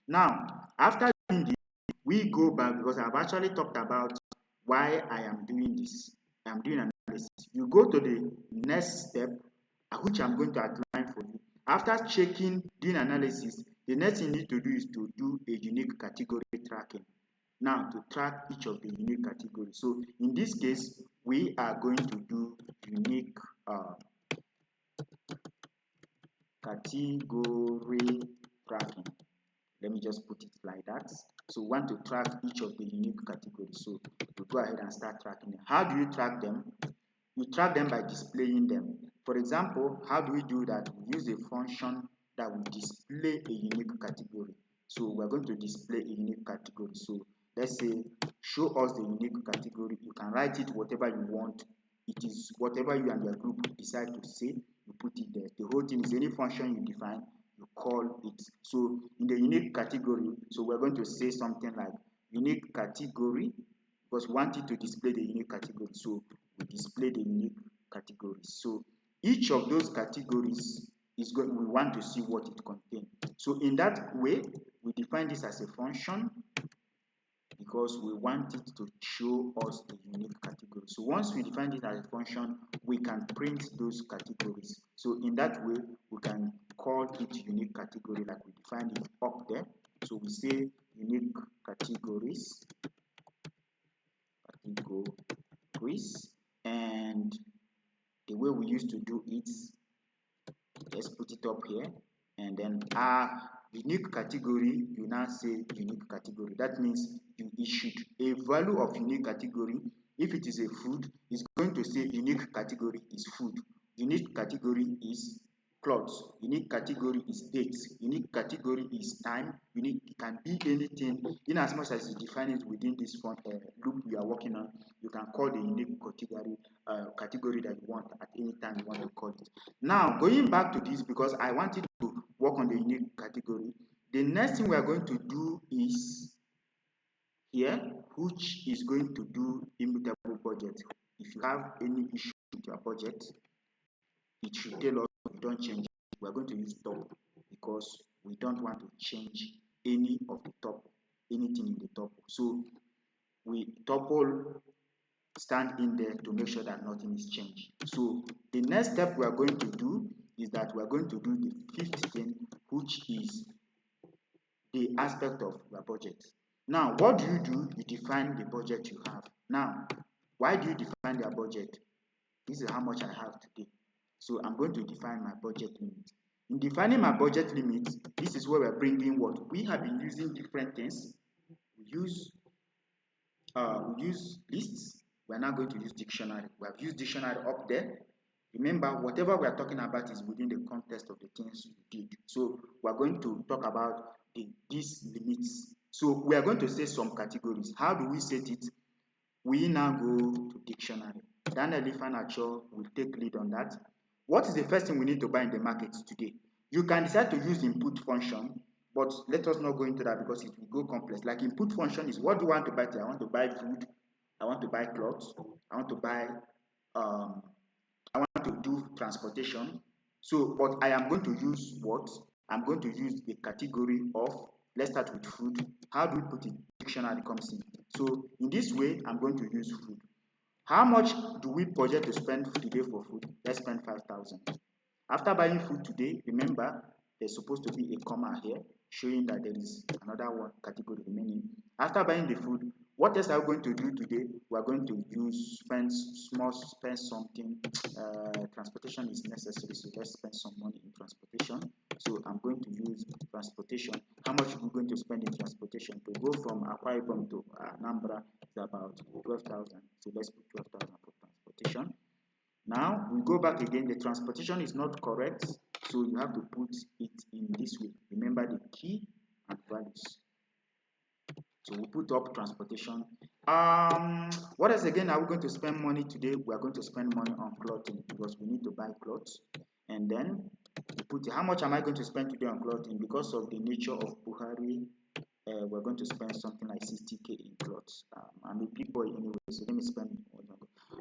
[SPEAKER 1] Now, after doing this, we go back because I've actually talked about why I am doing this. I'm doing analysis. You go to the next step, which I'm going to outline for you. After doing analysis, the next thing you need to do is to do a unique category tracking. Now, to track each of the unique categories. So in this case, we are going to do unique category tracking. Let me just put it like that. So we want to track each of the unique categories. So we go ahead and start tracking them. How do you track them? You track them by displaying them. For example, how do we do that? We use a function that will display a unique category. So we're going to display a unique category. So let's say show us the unique category. You can write it whatever you want. It is whatever you and your group decide to say, you put it there. The whole thing is any function you define, you call it. So in the unique category, so we're going to say something like unique category, because we want it to display the unique category. So we display the unique categories. So each of those categories is going, we want to see what it contains. So in that way, we define this as a function because we want it to show us the unique category. So once we define it as a function, we can print those categories. So in that way, we can call it unique category like we defined it up there. So we say unique categories, and the way we used to do it, let's put it up here, and then our unique category, you now say unique category. That means you issued a value of unique category. If it is a food, it's going to say unique category is food, unique category is clothes. Unique category is dates. Unique category is time. Unique, it can be anything. In as much as you define it within this loop we are working on, you can call the unique category that you want at any time you want to call it. Now, going back to this, because I wanted to work on the unique category, the next thing we are going to do is here, which is going to do immutable budget. If you have any issue with your budget, it should tell us we don't change it. We are going to use top because we don't want to change any of the top, anything in the top. So we tuple stand in there to make sure that nothing is changed. So the next step we are going to do is that we are going to do the fifth thing, which is the aspect of your budget. Now, what do? You define the budget you have. Now, why do you define your budget? This is how much I have today. So I'm going to define my budget limit. In defining my budget limit, this is where we're bringing what? We have been using different things. We use lists. We're now going to use dictionary. We have used dictionary up there. Remember, whatever we are talking about is within the context of the things we did. So we're going to talk about these limits. So we are going to say some categories. How do we set it? We now go to dictionary. Daniel Ifanacho will take lead on that. What is the first thing we need to buy in the market today? You can decide to use input function, but let us not go into that because it will go complex. Like input function is, what do you want to buy today? I want to buy food, I want to buy clothes, I want to buy, I want to do transportation. So, but I am going to use what? I'm going to use the category of, let's start with food. How do we put it? Dictionary comes in. So in this way, I'm going to use food. How much do we project to spend today for food? Let's spend 5,000. After buying food today, remember, there's supposed to be a comma here showing that there is another one category remaining. After buying the food, what else are we going to do today? We are going to spend something. Transportation is necessary, so let's spend some money in transportation. So I'm going to use transportation. How much are we going to spend in transportation? To go from Akwa Ibom to Anambra is about 12,000. So let's put 12,000 for transportation. Now we go back again. The transportation is not correct, so you have to put it in this way. Remember the key and values. So we put up transportation. What else again are we going to spend money today? We are going to spend money on clothing because we need to buy clothes. And then we put how much am I going to spend today on clothing? Because of the nature of Buhari, we're going to spend something like 60k in clothes. I'm a big boy anyway, so let me spend more.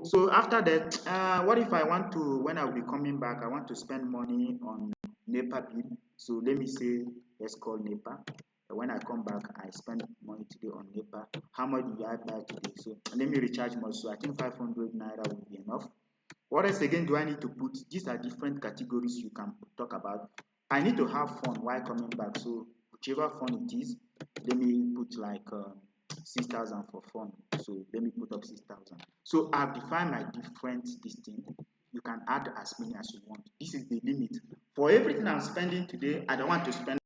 [SPEAKER 1] So after that, what if I want to, when I will be coming back, I want to spend money on NEPA bill. So let me say, let's call NEPA. When I come back, I spend money today on NEPA. How much do I buy today? So let me recharge more. So I think 500 naira will be enough. What else again do I need to put? These are different categories you can talk about. I need to have fun while coming back. So whichever fun it is, let me put like 6,000 for fun. So let me put up 6,000. So I've defined my different thing. You can add as many as you want. This is the limit. For everything I'm spending today, I don't want to spend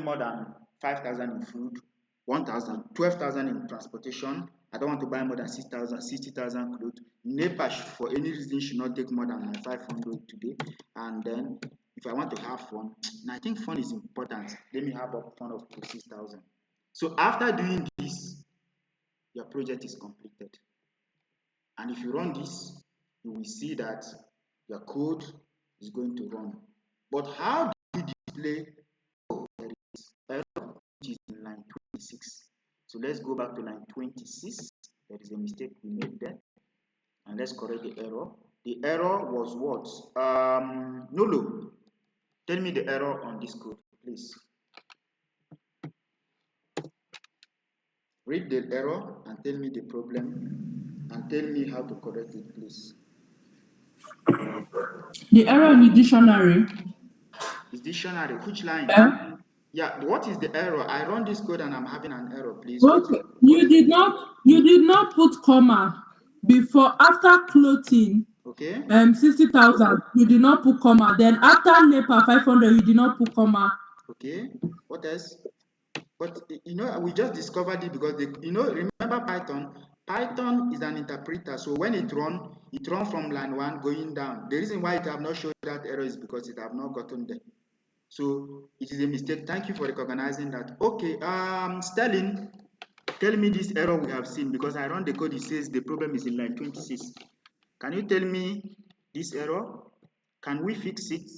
[SPEAKER 1] more than 5,000 in food, 1,000, 12,000 in transportation. I don't want to buy more than 6,000, 60,000 clothes. NEPA for any reason should not take more than 500 today. And then if I want to have fun, and I think fun is important. Let me have a fun of 6,000. So after doing this, your project is completed. And if you run this, you will see that your code is going to run. But how do you display? Oh, there is error, which is in line 26. So let's go back to line 26. There is a mistake we made there. And let's correct the error. The error was what? Nolo. Tell me the error on this code, please. Read the error and tell me the problem and tell me how to correct it, please.
[SPEAKER 2] The error in the dictionary.
[SPEAKER 1] Is dictionary, which line?
[SPEAKER 2] Yeah.
[SPEAKER 1] Yeah, what is the error? I run this code and I'm having an error, please.
[SPEAKER 2] Okay. You did not put comma before after clothing.
[SPEAKER 1] Okay.
[SPEAKER 2] 60,000. You did not put comma. Then after NEPA 500, you did not put comma.
[SPEAKER 1] Okay. What else? But we just discovered it because remember Python. Python is an interpreter, so when it runs from line 1 going down. The reason why it have not shown that error is because it have not gotten there. So it is a mistake. Thank you for recognizing that. Okay, Sterling, tell me this error we have seen, because I run the code, it says the problem is in line 26. Can you tell me this error? Can we fix it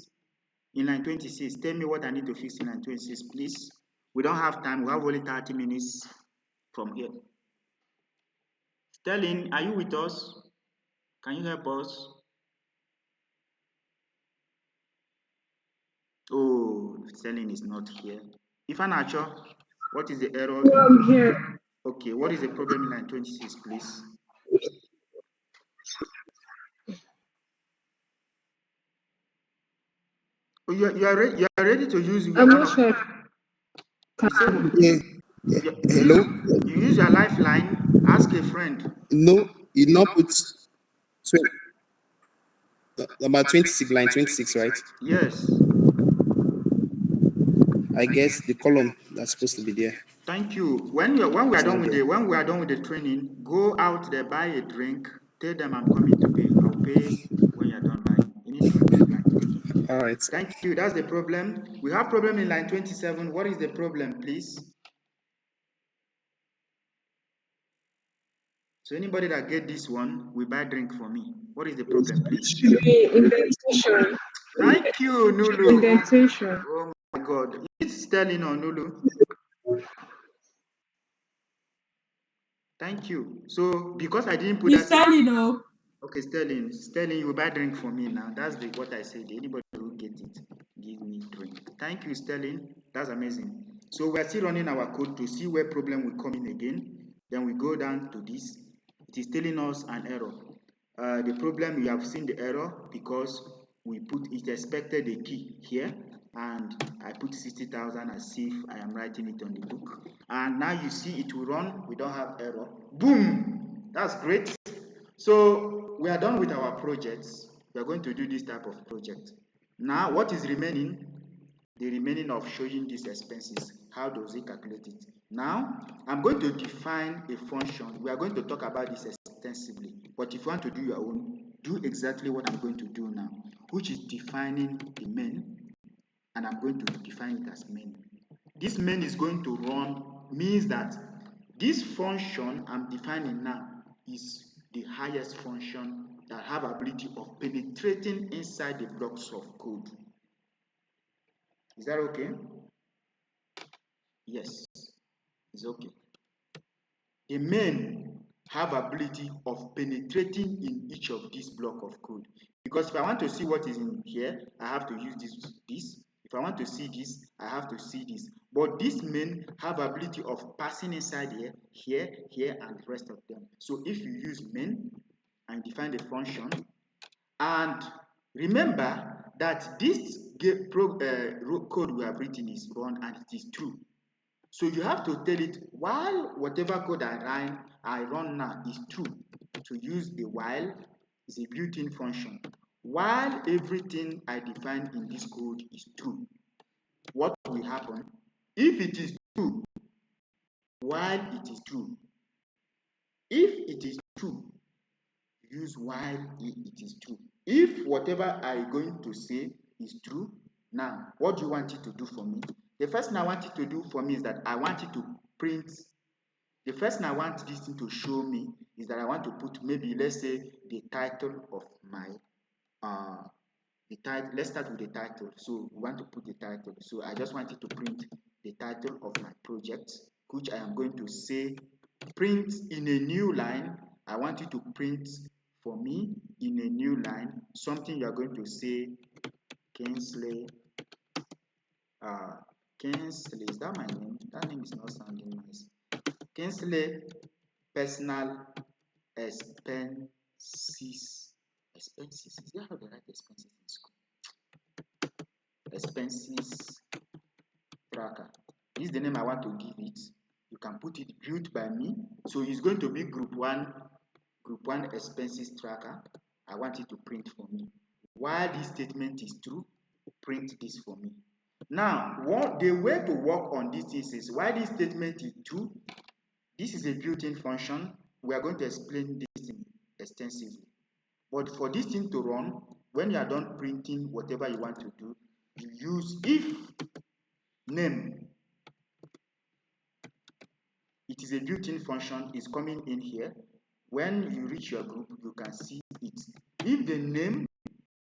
[SPEAKER 1] in line 26? Tell me what I need to fix in line 26, please. We don't have time. We have only 30 minutes from here. Sterling, are you with us? Can you help us? Oh, Sterling is not here. Ifanacho, what is the error?
[SPEAKER 2] I'm here.
[SPEAKER 1] Okay, what is the problem in line 26, please? Oh, you are ready to use
[SPEAKER 2] I'm
[SPEAKER 1] one
[SPEAKER 2] not
[SPEAKER 1] of,
[SPEAKER 2] sure.
[SPEAKER 1] you say,
[SPEAKER 3] Yeah. Hello?
[SPEAKER 1] you use your lifeline, ask a friend.
[SPEAKER 3] No, you not put number 26, line 26, right?
[SPEAKER 1] Yes.
[SPEAKER 3] I guess the column that's supposed to be there
[SPEAKER 1] Thank you. When we are
[SPEAKER 3] is
[SPEAKER 1] done
[SPEAKER 3] not
[SPEAKER 1] with
[SPEAKER 3] there.
[SPEAKER 1] the training, go out there, buy a drink, tell them I'm coming to pay. I'll pay when you're done buying. Anything you like.
[SPEAKER 3] All right.
[SPEAKER 1] Thank you. That's the problem. We have problem in line 27. What is the problem, please? So anybody that get this one will buy drink for me. What is the problem, please?
[SPEAKER 2] Should be indentation.
[SPEAKER 1] Thank you, Nulu.
[SPEAKER 2] Indentation.
[SPEAKER 1] Oh my God. It's Sterling or Nulu. Thank you. So because I didn't put
[SPEAKER 4] It's
[SPEAKER 1] that.
[SPEAKER 4] Sterling, oh.
[SPEAKER 1] Okay, Sterling, you will buy drink for me now. That's what I said. Anybody who get it, give me drink. Thank you, Sterling. That's amazing. So we're still running our code to see where problem will come in again. Then we go down to this. It is telling us an error. The problem, we have seen the error because we put it expected a key here, and I put 60,000 as if I am writing it on the book. And now you see it will run. We don't have error. Boom! That's great. So we are done with our projects. We are going to do this type of project. Now, what is remaining? The remaining of showing these expenses. How does it calculate it? Now, I'm going to define a function. We are going to talk about this extensively. But if you want to do your own, do exactly what I'm going to do now, which is defining the main, and I'm going to define it as main. This main is going to run, means that this function I'm defining now is the highest function that have ability of penetrating inside the blocks of code. Is that okay? Yes, it's okay. The main have ability of penetrating in each of these block of code. Because if I want to see what is in here, I have to use this. If I want to see this, I have to see this. But this main have ability of passing inside here, and the rest of them. So if you use main and define the function, and remember that this code we have written is run and it is true. So you have to tell it while whatever code I run now is true. To use the while is a built-in function. While everything I define in this code is true, what will happen? If it is true, while it is true. If it is true, use while it is true. If whatever I'm going to say is true, now what do you want it to do for me? The first thing I want it to do for me is that I want it to print. The first thing I want this thing to show me is that I want to put, maybe let's say, the title of my the title. Let's start with the title. So we want to put the title. So I just want it to print the title of my project, which I am going to say print in a new line. I want you to print for me in a new line something you are going to say, Kingsley. Kingsley, is that my name? That name is not sounding nice. Kingsley personal expenses. Expenses. Is that how they write expenses in school? Expenses tracker. This is the name I want to give it. You can put it built by me. So it's going to be group one expenses tracker. I want it to print for me. While this statement is true, print this for me. Now, the way to work on this is while this statement is true, this is a built-in function. we are going to explain this thing extensively. But for this thing to run, when you are done printing whatever you want to do, you use if name. It is a built-in function, is coming in here. When you reach your group, you can see it. If the name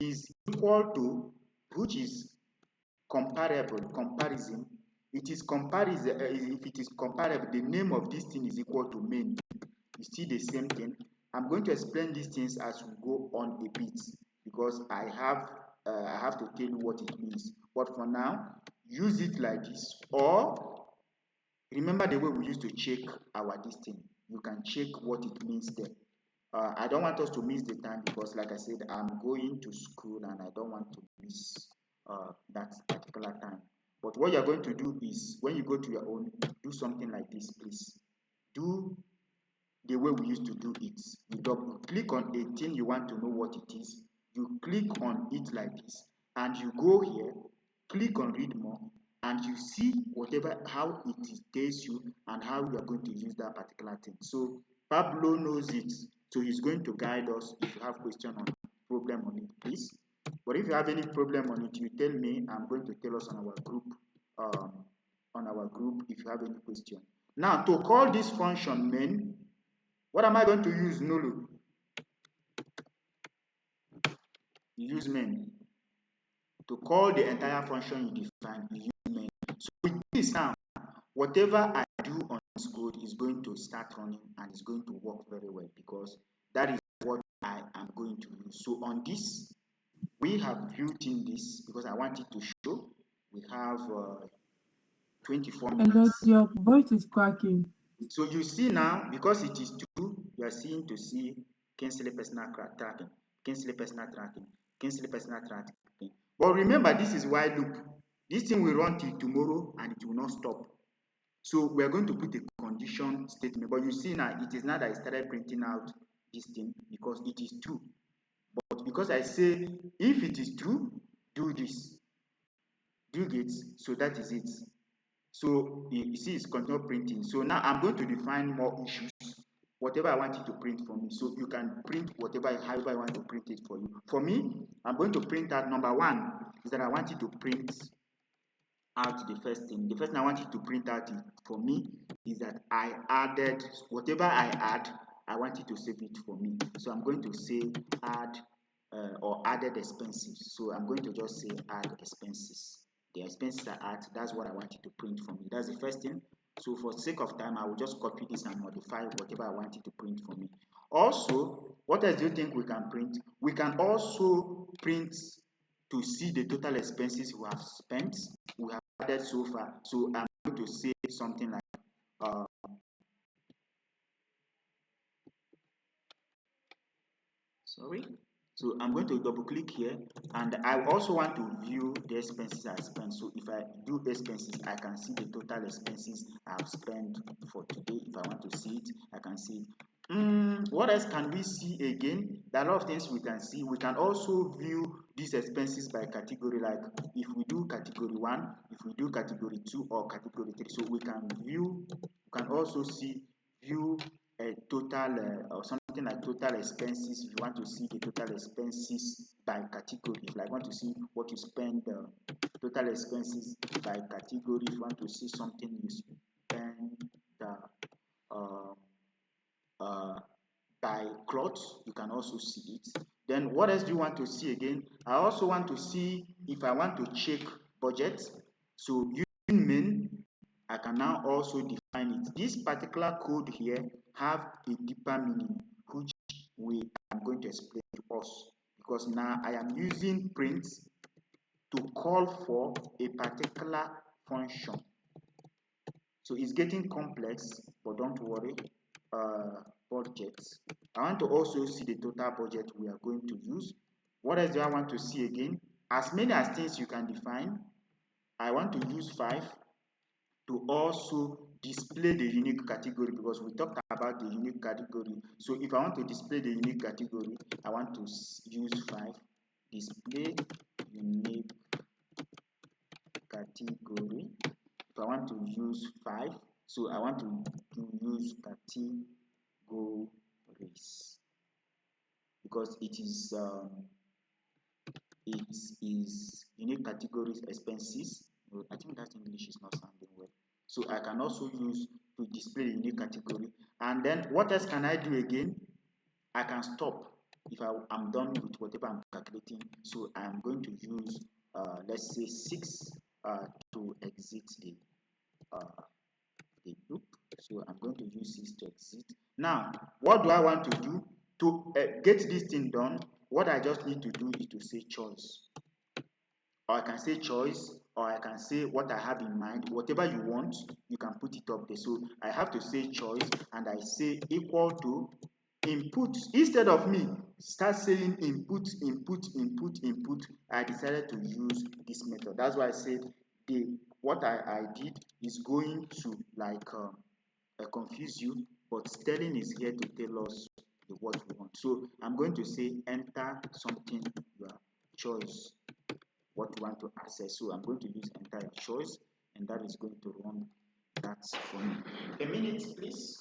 [SPEAKER 1] is equal to, which is comparison, it is comparison. If it is comparable, the name of this thing is equal to main. You see the same thing. I'm going to explain these things as we go on a bit, because I have to tell you what it means. But for now, use it like this, or remember the way we used to check our this thing. You can check what it means there. I don't want us to miss the time, because like I said, I'm going to school and I don't want to miss that particular time. But what you're going to do is, when you go to your own, do something like this, please. Do the way we used to do it. You double click on a thing you want to know what it is. You click on it like this, and you go here, click on read more, and you see whatever, how it tells you and how you are going to use that particular thing. So Pablo knows it, so he's going to guide us. If you have question on problem on it, please. But if you have any problem on it, you tell me. I'm going to tell us on our group. If you have any question. Now, to call this function main, what am I going to use? Nulu. You use main. To call the entire function you define, you use main. So with this now, whatever I do on this code is going to start running and it's going to work very well, because that is what I am going to use. So on this, we have built in this because I want it to show. We have 24 minutes.
[SPEAKER 4] And your voice is cracking.
[SPEAKER 1] So you see now, because it is 2, you are seeing to see cancel personal tracking, cancel personal tracking, cancel personal tracking. But remember, this is while loop. This thing will run till tomorrow and it will not stop. So we are going to put a condition statement. But you see now, it is not that I started printing out this thing, because it is true. But because I say, if it is true, do this. Do it. So that is it. So you see, it's continue printing. So now I'm going to define more issues, whatever I want it to print for me. So you can print whatever, however I want to print it for you. For me, I'm going to print out number 1 is that I want it to print out the first thing. The first thing I want it to print out for me is that I added whatever I add. I want it to save it for me. So I'm going to say add or added expenses. So I'm going to just say add expenses. The expenses are add. That's what I want it to print for me. That's the first thing. So for sake of time, I will just copy this and modify whatever I want it to print for me. Also, what else do you think we can print? We can also print to see the total expenses we have spent, we have added so far. So I'm going to say something like so I'm going to double click here, and I also want to view the expenses I spent. So if I do expenses, I can see the total expenses I've spent for today. If I want to see it, I can see it. What else can we see again? There are a lot of things we can see. We can also view these expenses by category, like if we do category 1, if we do category 2 or category 3. So we can view, we can also see view a total or something like total expenses. If you want to see the total expenses by category, if I want to see what you spend, total expenses by category. If you want to see something you spend by clothes, you can also see it. Then what else do you want to see again? I also want to see if I want to check budget. So using main, I can now also define it. This particular code here have a deeper meaning, which we are going to explain to us, because now I am using print to call for a particular function. So it's getting complex, but don't worry. Budget. I want to also see the total budget we are going to use. What else do I want to see again? As many as things you can define. I want to use 5 to also display the unique category, because we talked about the unique category. So if I want to display the unique category, I want to use 5, display unique category. If I want to use 5, so I want to use categorization. because it is unique categories expenses. I think that English is not sounding well. So I can also use to display a unique category. And then what else can I do again? I can stop if I'm done with whatever I'm calculating. So I'm going to use let's say 6 to exit the loop. So I'm going to use 6 to exit. Now what do I want to do to get this thing done? What I just need to do is to say choice, or I can say choice, or I can say what I have in mind. Whatever you want, you can put it up there. So I have to say choice, and I say equal to input. Instead of me start saying input, I decided to use this method. That's why I said what I did is going to like confuse you, but Sterling is here to tell us what we want. So I'm going to say enter something your choice, what you want to access. So I'm going to use enter your choice, and that is going to run that for me. A minute, please.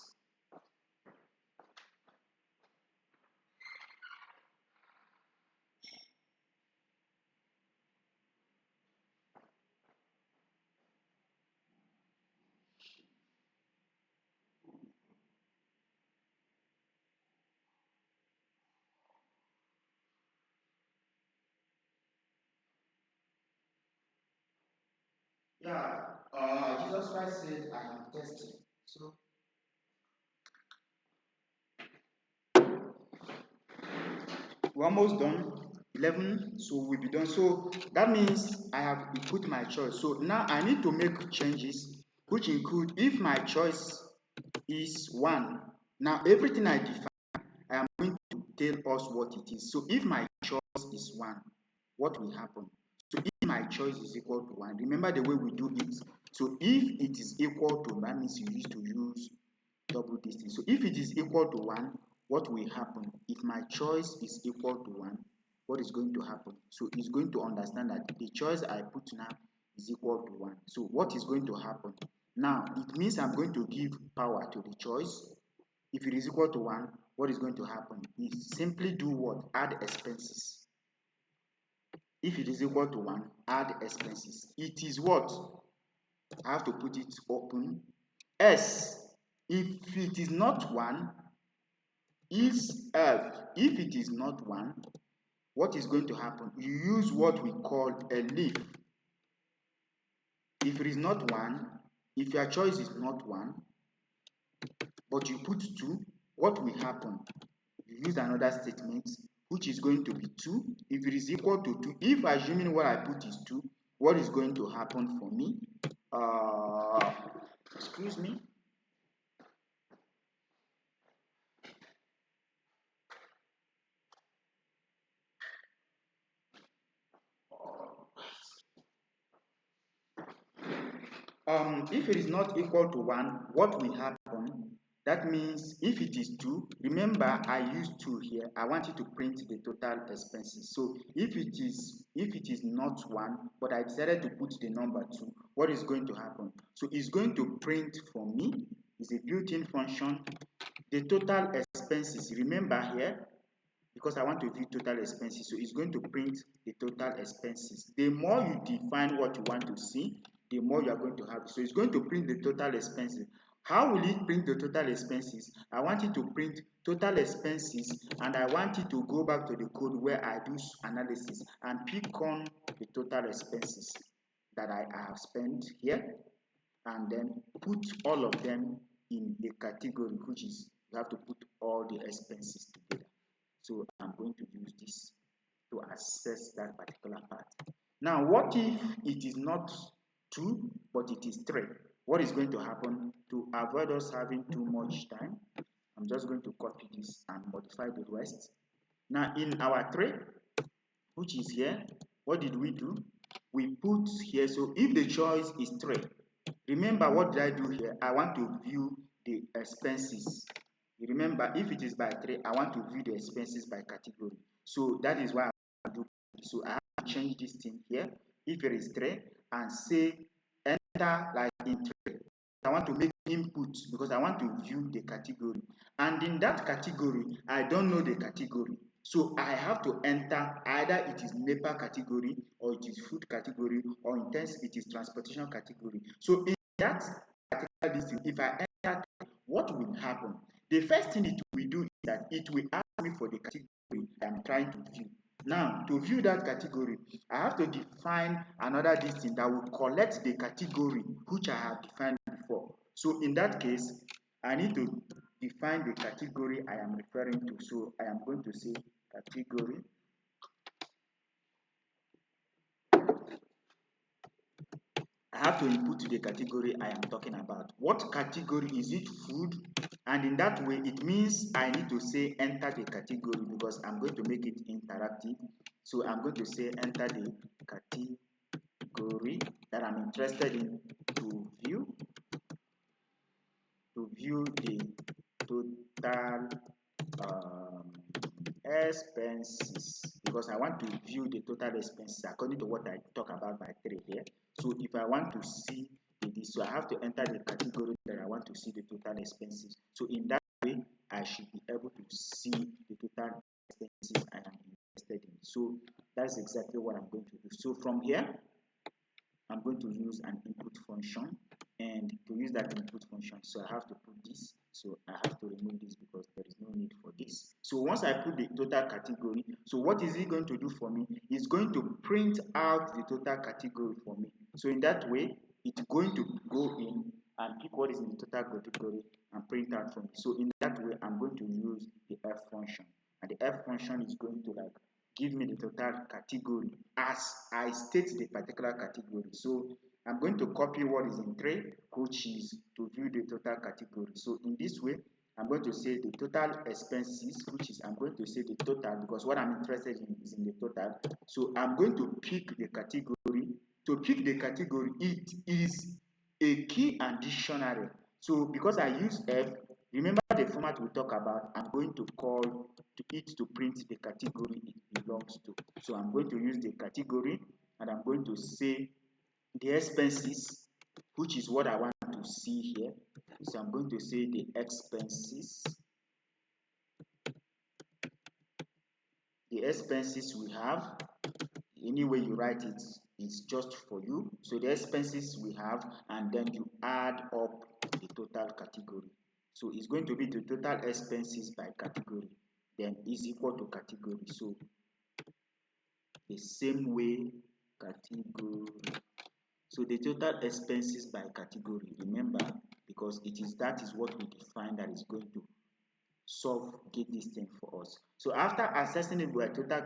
[SPEAKER 1] Yeah, Jesus Christ said, I am thirsty. So we're almost done. 11, so we'll be done. So that means I have put my choice. So now I need to make changes, which include if my choice is 1. Now everything I define, I am going to tell us what it is. So if my choice is 1, what will happen? So if my choice is equal to 1, remember the way we do it. So if it is equal to, that means you used to use double distance. So if it is equal to 1, what will happen? If my choice is equal to 1, what is going to happen? So it's going to understand that the choice I put now is equal to 1. So what is going to happen? Now it means I'm going to give power to the choice. If it is equal to 1, what is going to happen is simply do what? Add expenses. If it is equal to 1, add expenses. It is what? I have to put it open. S, if it is not 1, if it is not 1, what is going to happen? You use what we call a leaf. If it is not 1, if your choice is not 1, but you put 2, what will happen? You use another statement, which is going to be 2. If it is equal to 2, if assuming what I put is 2, what is going to happen for me? Excuse me. If it is not equal to 1, what will happen? That means if it is 2, remember I used 2 here. I want you to print the total expenses. So if it is not 1, but I decided to put the number 2, what is going to happen? So it's going to print for me. It's a built-in function. The total expenses, remember here, because I want to view total expenses, so it's going to print the total expenses. The more you define what you want to see, the more you are going to have. So it's going to print the total expenses. How will it print the total expenses? I want it to print total expenses, and I want it to go back to the code where I do analysis and pick on the total expenses that I have spent here, and then put all of them in a category, which is you have to put all the expenses together. So I'm going to use this to access that particular part. Now, what if it is not 2, but it is 3? What is going to happen? To avoid us having too much time, I'm just going to copy this and modify the rest. Now, in our 3, which is here, what did we do? We put here, so if the choice is 3, remember what did I do here? I want to view the expenses. You remember, if it is by 3, I want to view the expenses by category. So that is why I do. So I have to change this thing here. If it is 3, and say enter like in 3. I want to make input because I want to view the category. And in that category, I don't know the category. So I have to enter either it is NEPA category, or it is food category, or in terms it is transportation category. So in that particular listing, if I enter, what will happen? The first thing it will do is that it will ask me for the category I am trying to view. Now, to view that category, I have to define another listing that will collect the category which I have defined before. So in that case, I need to define the category I am referring to. So I am going to say category. I have to input the category I am talking about. What category is it? Food. And in that way, it means I need to say enter the category, because I'm going to make it interactive. So I'm going to say enter the category that I'm interested in to view the total expenses, because I want to view the total expenses according to what I talk about by 3 here. So if I want to see this, so I have to enter the category that I want to see the total expenses. So in that way, I should be able to see the total expenses I am interested in. So that's exactly what I'm going to do. So from here, I'm going to use an input function, and to use that input function, so I have to put this, so I have to remove this because there is no need for this. So once I put the total category, so what is it going to do for me? It's going to print out the total category for me. So in that way, it's going to go in and pick what is in the total category and print out for me. So in that way, I'm going to use the f function, and the f function is going to give me the total category as I state the particular category. So I'm going to copy what is in 3, which is to view the total category. So in this way, I'm going to say the total expenses, which is I'm going to say the total, because what I'm interested in is in the total. So I'm going to pick the category. To pick the category, it is a key and dictionary. So because I use F, remember the format we talk about, I'm going to call to it to print the category it belongs to. So I'm going to use the category, and I'm going to say the expenses, which is what I want to see here. So I'm going to say the expenses. The expenses we have, any way you write it, it's just for you. So the expenses we have, and then you add up the total category. So it's going to be the total expenses by category, then is equal to category. So the same way, category. So the total expenses by category, remember, because that is what we define that is going to get this thing for us. So after assessing it by total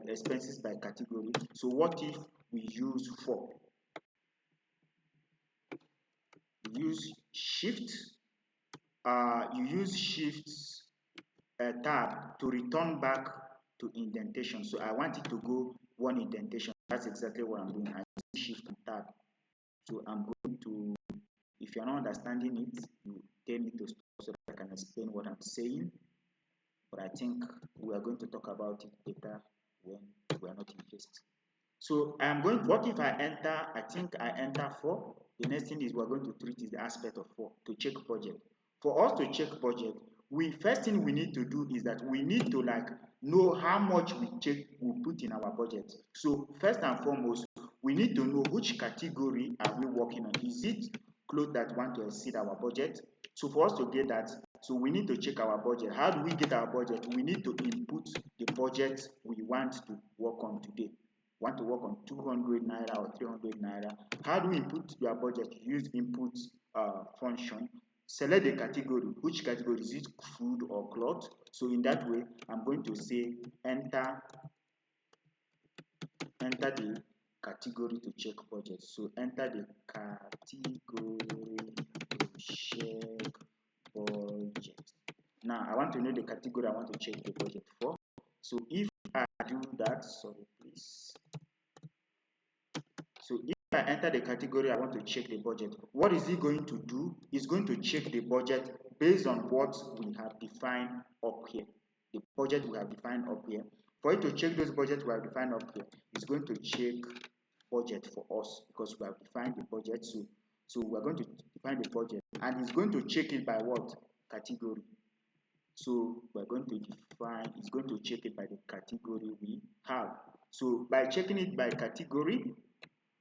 [SPEAKER 1] expenses by category, so what if we use for? You use shift, tab to return back to indentation. So I want it to go one indentation. That's exactly what I'm doing. I use shift and tab. So I'm going to, if you're not understanding it, you tell me to stop so that I can explain what I'm saying. But I think we are going to talk about it later when we are not in haste. So I'm going, what if I enter, I think I enter 4. The next thing is we're going to treat is the aspect of 4, to check budget. For us to check budget, first thing we need to do is that we need to know how much we put in our budget. So first and foremost, we need to know which category are we working on. Is it clothes that want to exceed our budget? So for us to get that, so we need to check our budget. How do we get our budget? We need to input the budget we want to work on today. Want to work on 200 naira or 300 naira. How do we input your budget? Use input function. Select the category. Which category is it? Food or cloth? So in that way, I'm going to say enter the category to check budget. So enter the category to check budget. Now I want to know the category I want to check the budget for. So if I do that, sorry please. So if I enter the category I want to check the budget, what is it going to do? It's going to check the budget based on what we have defined up here. The budget we have defined up here. For it to check those budgets we have defined up here, it's going to check budget for us because we have defined the budget. So we're going to define the budget, and it's going to check it by what? Category. So we're going to define, it's going to check it by the category we have. So by checking it by category,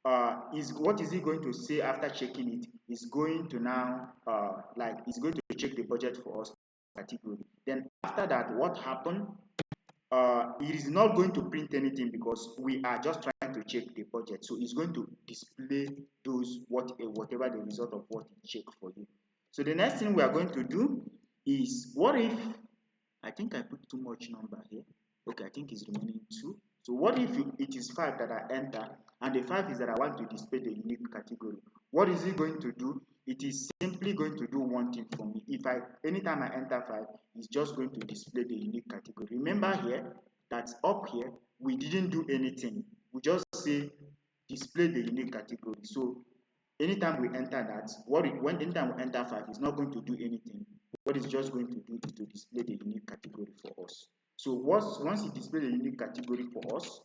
[SPEAKER 1] what is it going to say after checking it? It's going to now it's going to check the budget for us category. Then after that, what happened? It is not going to print anything because we are just trying to check the budget. So it's going to display those whatever the result of what it checked for you. So the next thing we are going to do is, what if, I think I put too much number here. Okay, I think it's remaining 2. So what if it is 5 that I enter, and the 5 is that I want to display the unique category? What is it going to do? It is simply going to do one thing for me. Anytime I enter 5, it's just going to display the unique category. Remember here that up here we didn't do anything. We just say display the unique category. So anytime we enter that, anytime we enter 5, it's not going to do anything. What it's just going to do is to display the unique category for us. So once it displays the unique category for us,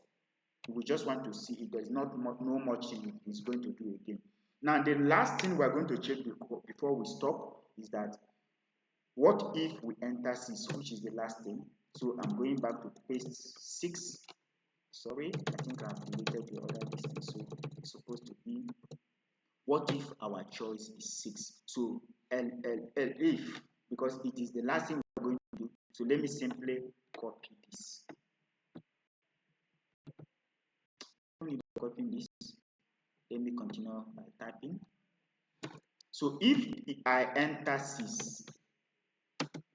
[SPEAKER 1] we just want to see if there's no much thing it's going to do again. Now the last thing we're going to check before we stop is that, what if we enter 6, which is the last thing. So I'm going back to paste 6. Sorry, I think I've deleted the other distance. So it's supposed to be, what if our choice is 6? So if, because it is the last thing we're going to do. So let me simply copy this. I don't need to copy this. Let me continue by typing. So if I enter 6,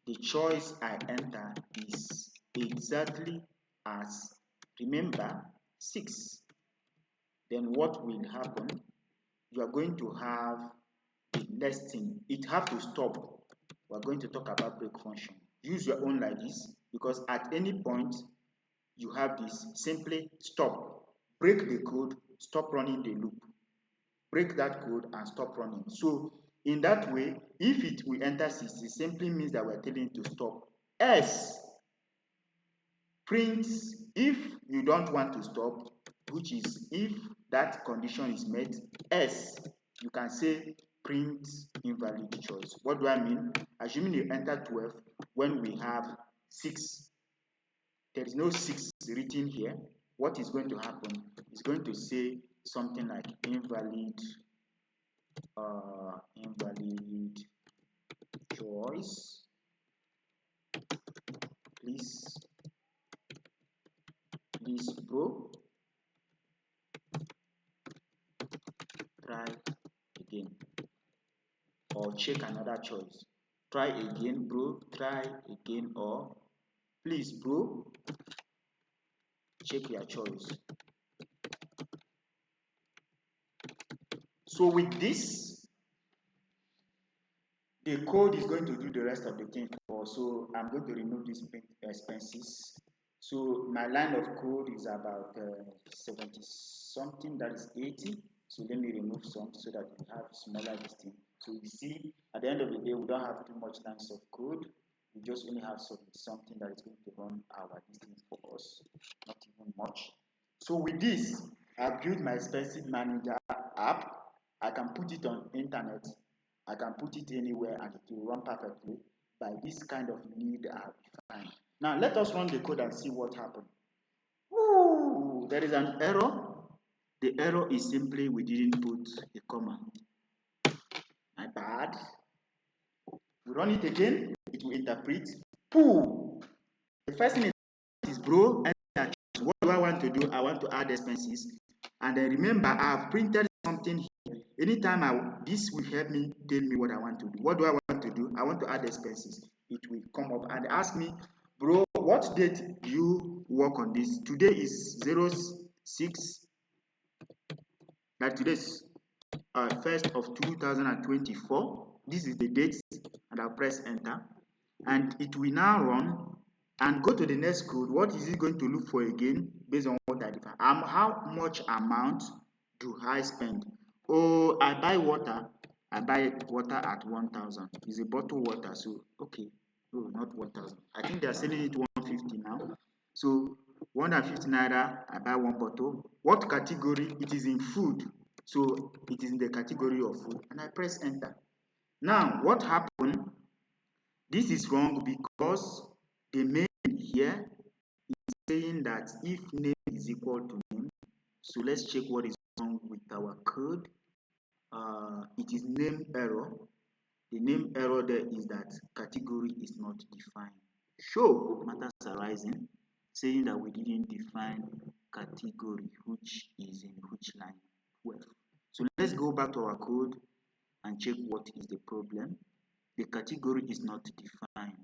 [SPEAKER 1] the choice I enter is exactly as, remember, 6. Then what will happen? You are going to have the next thing. It have to stop. We're going to talk about break function. Use your own like this, because at any point you have this, simply stop. Break the code, stop running the loop. Break that code and stop running. So in that way, if we enter 6, it simply means that we're telling it to stop. Else, print if you don't want to stop, which is if that condition is met. Else, you can say print invalid choice. What do I mean? Assuming you enter 12 when we have 6, there is no 6 written here. What is going to happen is going to say something like invalid choice. Please bro, try again, or check another choice. Try again bro, try again, or please bro, check your choice. So with this, the code is going to do the rest of the thing for us. So I'm going to remove these expenses. So my line of code is about 70 something, that is 80. So let me remove some so that we have smaller distance. So you see, at the end of the day, we don't have too much lines of code. We just only have something that is going to run our distance for us, not even much. So with this, I've built my expensive manager app. I can put it on internet. I can put it anywhere and it will run perfectly by this kind of need I've defined. Now let us run the code and see what happened. Ooh, there is an error. The error is simply we didn't put a comma. My bad. We run it again, it will interpret. Pooh. The first thing is bro. What do I want to do? I want to add expenses. And then remember, I have printed something here. Anytime this will help me tell me what I want to do. What do I want to do? I want to add expenses. It will come up and ask me, bro, what date do you work on this? Today is 06, like today's 1st of 2024. This is the date, and I'll press enter. And it will now run and go to the next code. What is it going to look for again based on what I define? How much amount do I spend? Oh, I buy water. I buy water at 1,000. It's a bottle water, so okay. No, not 1,000. I think they're selling it 150 now. So 150 naira, I buy one bottle. What category? It is in food. So it is in the category of food, and I press enter. Now, what happened? This is wrong because the main here is saying that if name is equal to name, so let's check what is wrong with our code. It is name error. The name error there is that category is not defined. Show matters arising, saying that we didn't define category, which is in which line? 12. So let's go back to our code and check what is the problem. The category is not defined.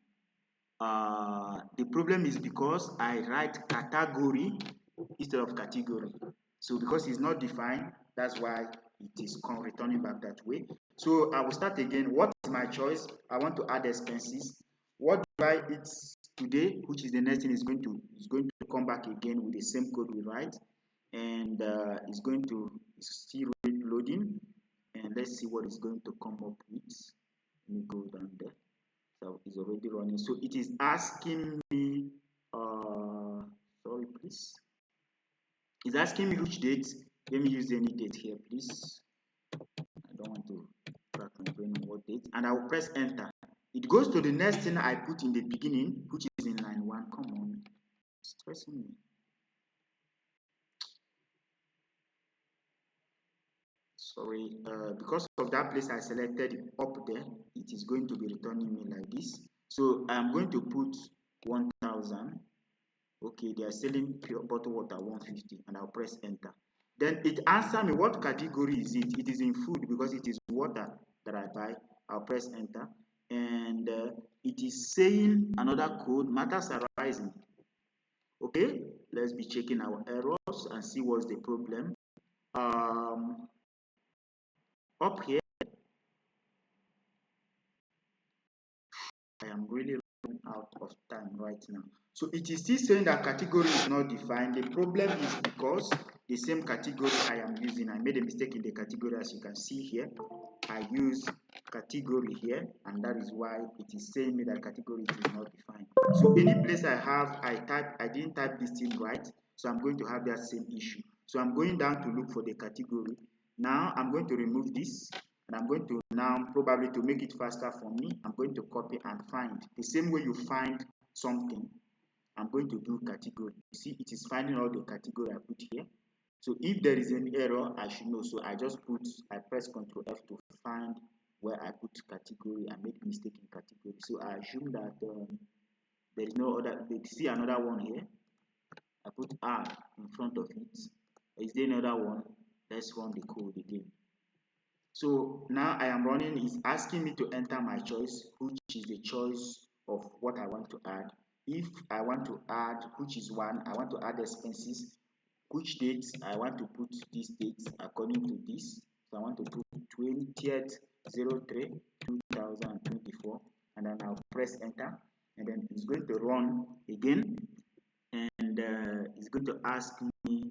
[SPEAKER 1] The problem is because I write category instead of category. So because it's not defined, that's why it is returning back that way. So I will start again. What is my choice? I want to add expenses. What do I eat today? Which is the next thing is going to come back again with the same code we write, and it's going to still loading. And let's see what it's going to come up with. Let me go down there. So it's already running. So it is asking me. Sorry, please. It's asking me which date. Let me use any date here, please. I don't want to track my brain on what date. And I will press enter. It goes to the next thing I put in the beginning, which is in line 1. Come on. It's stressing me. Sorry, because of that place I selected up there, it is going to be returning me like this. So I'm going to put 1000. Okay, they are selling pure bottled water 150, and I'll press enter. Then it answers me what category is it. It is in food because it is water that I buy. I'll press enter, and it is saying another code matters arising. Okay, let's be checking our errors and see what's the problem. Up here, I am really running out of time right now. So it is still saying that category is not defined. The problem is because the same category I am using, I made a mistake in the category. As you can see here, I use category here, and that is why it is saying me that category is not defined. So any place I didn't type this thing right, so I'm going to have that same issue. So I'm going down to look for the category. Now I'm going to remove this, and I'm going to now, probably to make it faster for me, I'm going to copy and find. The same way you find something, I'm going to do category. You see, it is finding all the category I put here. So if there is any error, I should know. So I press Ctrl F to find where I put category. I made mistake in category. So I assume that there is no other. See another one here. I put R in front of it. Is there another one? Let's run the code again. So now I am running, it's asking me to enter my choice, which is the choice of what I want to add. If I want to add, which is 1, I want to add expenses, which dates I want to put these dates according to this. So I want to put 20th 03 2024, and then I'll press enter, and then it's going to run again, and it's going to ask me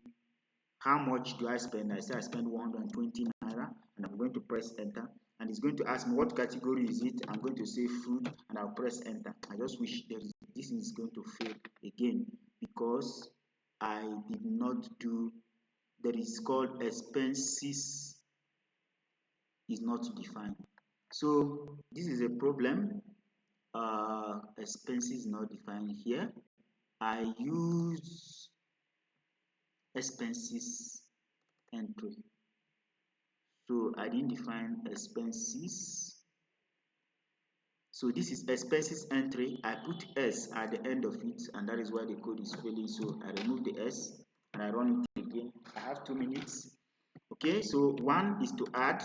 [SPEAKER 1] how much do I spend. I say I spend 120 naira, and I'm going to press enter, and it's going to ask me what category is it. I'm going to say food, and I'll press enter. I just wish this is going to fail again because I did not do that. Is called expenses is not defined. So this is a problem. Expenses not defined here. I use expenses entry. So I didn't define expenses. So this is expenses entry. I put S at the end of it, and that is why the code is failing. So I remove the S and I run it again. I have 2 minutes. Okay, so 1 is to add.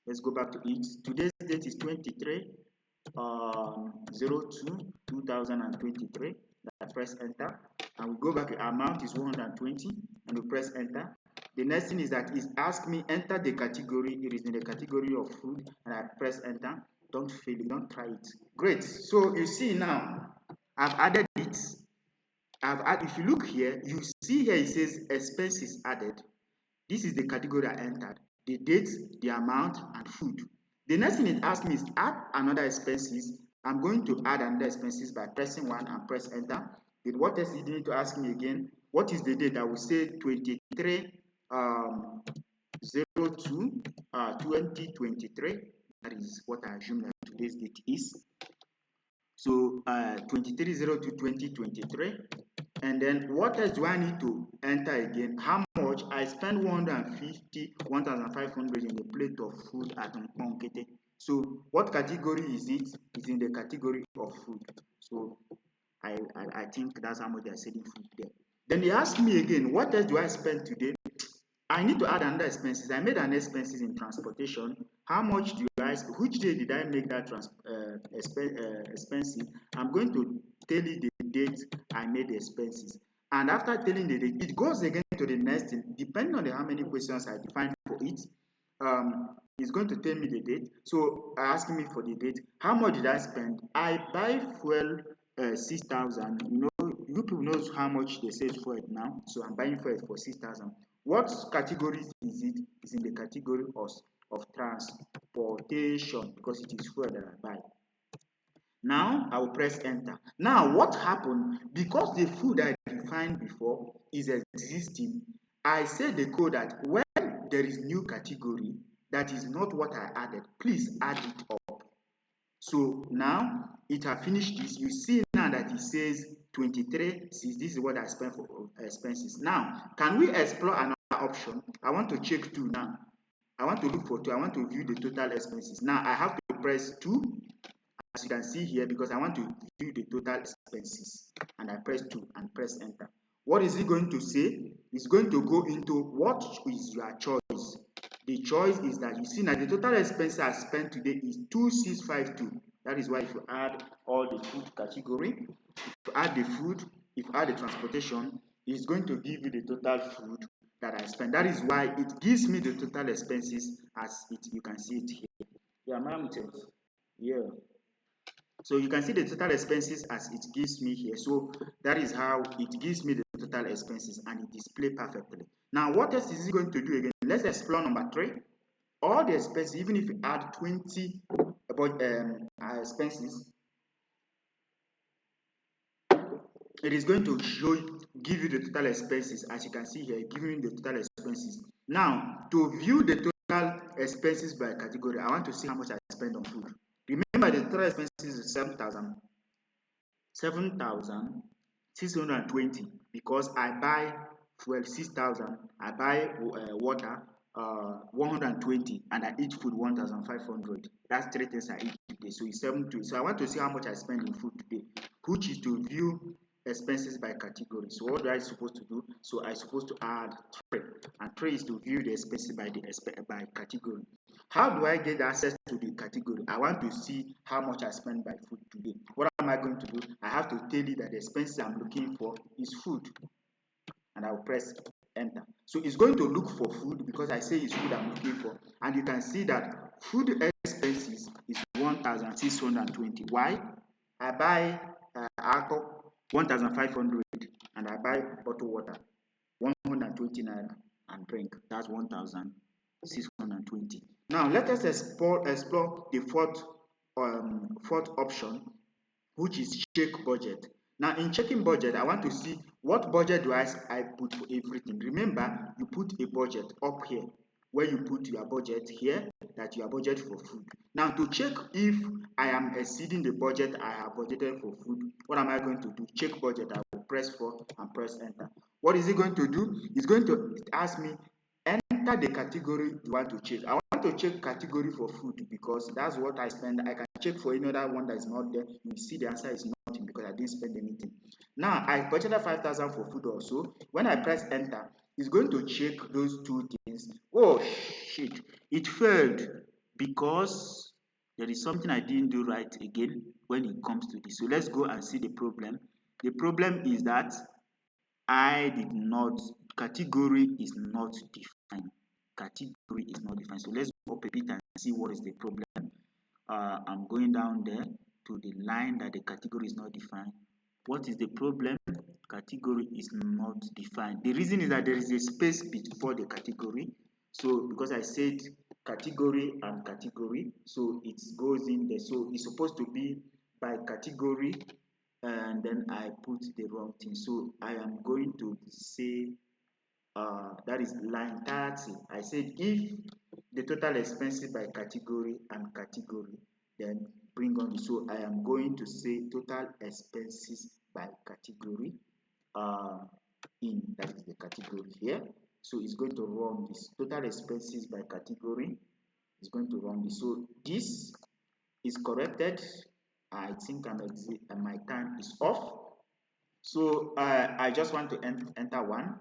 [SPEAKER 1] Let's go back to it. Today's date is 23 02 2023. I press enter, and we go back. The amount is 120, and we press enter. The next thing is that it asks me enter the category. It is in the category of food, and I press enter. Don't fail it, don't try it. Great. So you see now, I've added it. If you look here, you see here it says expenses added. This is the category I entered. The date, the amount, and food. The next thing it asks me is add another expenses. I'm going to add another expenses by pressing 1 and press enter. Then what else did it need to ask me again? What is the date? I will say 23 02 2023. That is what I assume that today's date is. So 2302 2023. And then what else do I need to enter again? How much I spent 150, 1,500 in a plate of food at Nkete. So what category is it? It's in the category of food. So I think that's how much they're selling food there. Then they ask me again, what else do I spend today? I need to add another expenses. I made an expenses in transportation. How much do I, which day did I make that expenses? I'm going to tell you the date I made the expenses. And after telling the date, it goes again to the next thing, depending on how many questions I define for it. It's going to tell me the date. So asking me for the date. How much did I spend? I buy fuel 6,000. You people knows how much they sell for it now. So I'm buying for it for 6,000. What category is it? It's in the category of transportation because it is fuel that I buy. Now I will press enter. Now what happened? Because the food I defined before is existing, I say the code that when there is new category that is not what I added, please add it up. So now it has finished this. You see now that it says 23, since this is what I spent for expenses. Now, can we explore another option? I want to check 2 now. I want to look for 2. I want to view the total expenses. Now, I have to press 2, as you can see here, because I want to view the total expenses. And I press 2 and press enter. What is it going to say? It's going to go into what is your choice. The choice is that you see now the total expense I spent today is 2652. That is why if you add all the food category, if you add the food, if you add the transportation, it's going to give you the total food that I spent. That is why it gives me the total expenses as it. You can see it here. Yeah, ma'am. Yeah. So you can see the total expenses as it gives me here. So that is how it gives me the total expenses and it displays perfectly. Now, what else is it going to do again? Let's explore number 3. All the expenses, even if you add 20 about expenses, it is going to give you the total expenses, as you can see here, giving you the total expenses. Now, to view the total expenses by category, I want to see how much I spend on food. Remember, the total expenses is 7,620 because I buy fuel 6,000, I buy water 120, and I eat food 1,500. That's 3 things I eat today. So it's 720. So I want to see how much I spend in food today, which is to view expenses by category. So what do I supposed to do? So I supposed to add 3, and 3 is to view the expenses by category. How do I get access to the category? I want to see how much I spend by food today. What am I going to do? I have to tell you that the expenses I'm looking for is food, and I will press enter. So it's going to look for food because I say it's food I'm looking for, and you can see that food expenses is 1,620. Why? I buy alcohol 1,500, and I buy bottled water 120 naira and drink. That's 1,620. Now let us explore the fourth option, which is check budget. Now in checking budget, I want to see what budget do I put for everything. Remember, you put a budget up here where you put your budget here, that your budget for food. Now to check if I am exceeding the budget I have budgeted for food, what am I going to do? Check budget. I will press 4 and press enter. What is it going to do? It's going to ask me enter the category you want to check. I want to check category for food because that's what I spend. I can check for another one that is not there. You see the answer is nothing because I didn't spend anything. Now I budgeted 5,000 for food also. When I press enter, it's going to check those 2 things. Oh shit, it failed because there is something I didn't do right again when it comes to this. So let's go and see the problem. The problem is that I did not, category is not defined. Category is not defined. So let's go up a bit and see what is the problem. I'm going down there to the line that the category is not defined. What is the problem? Category is not defined. The reason is that there is a space before the category. So because I said category and category, so it goes in there. So it's supposed to be by category, and then I put the wrong thing. So I am going to say that is line 30. I said if the total expenses by category and category, then bring on. So I am going to say total expenses by category in, that is the category here. So it's going to run this total expenses by category. It's going to run this. So this is corrected. I think my time is off. So I just want to enter one.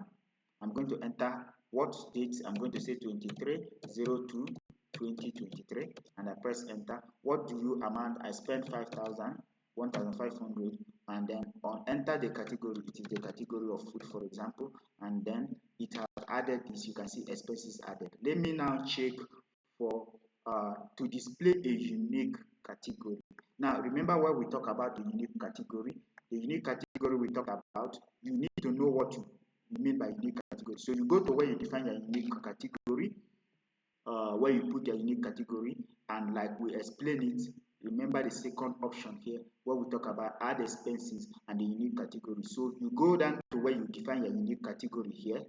[SPEAKER 1] I'm going to enter what date. I'm going to say 23/02/2023, and I press enter. What do you amount? I spent 5,000, 1,500, and then on enter the category. It is the category of food, for example, and then it has added this. You can see expenses added. Let me now check for to display a unique category. Now remember when we talk about the unique category. The unique category we talk about, you need to know what you mean by unique category. So you go to where you define your unique category, where you put your unique category, and like we explain it, remember the second option here where we talk about add expenses and the unique category. So you go down to where you define your unique category here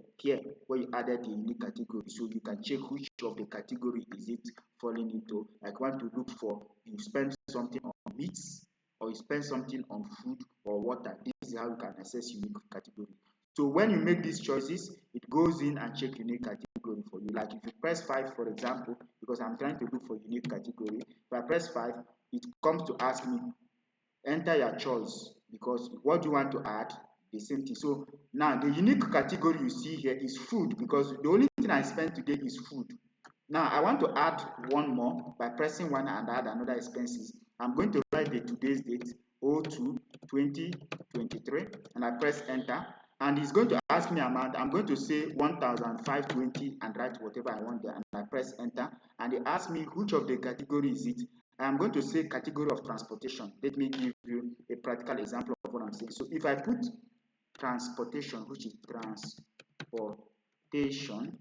[SPEAKER 1] where you added the unique category, so you can check which of the category is it falling into. Like want to look for, you spend something on meats, or you spend something on food or water. This is how you can access unique category. So when you make these choices, it goes in and check unique category for you. Like if you press 5, for example, because I'm trying to look for unique category, if I press 5, it comes to ask me, enter your choice, because what do you want to add? The same thing. So now the unique category you see here is food, because the only thing I spent today is food. Now I want to add one more by pressing 1 and add another expenses. I'm going to write the today's date 02/2023, and I press enter, and it's going to ask me amount. I'm going to say 1,520 and write whatever I want there, and I press enter, and it asks me which of the category is it. I'm going to say category of transportation. Let me give you a practical example of what I'm saying. So if I put transportation, which is transportation,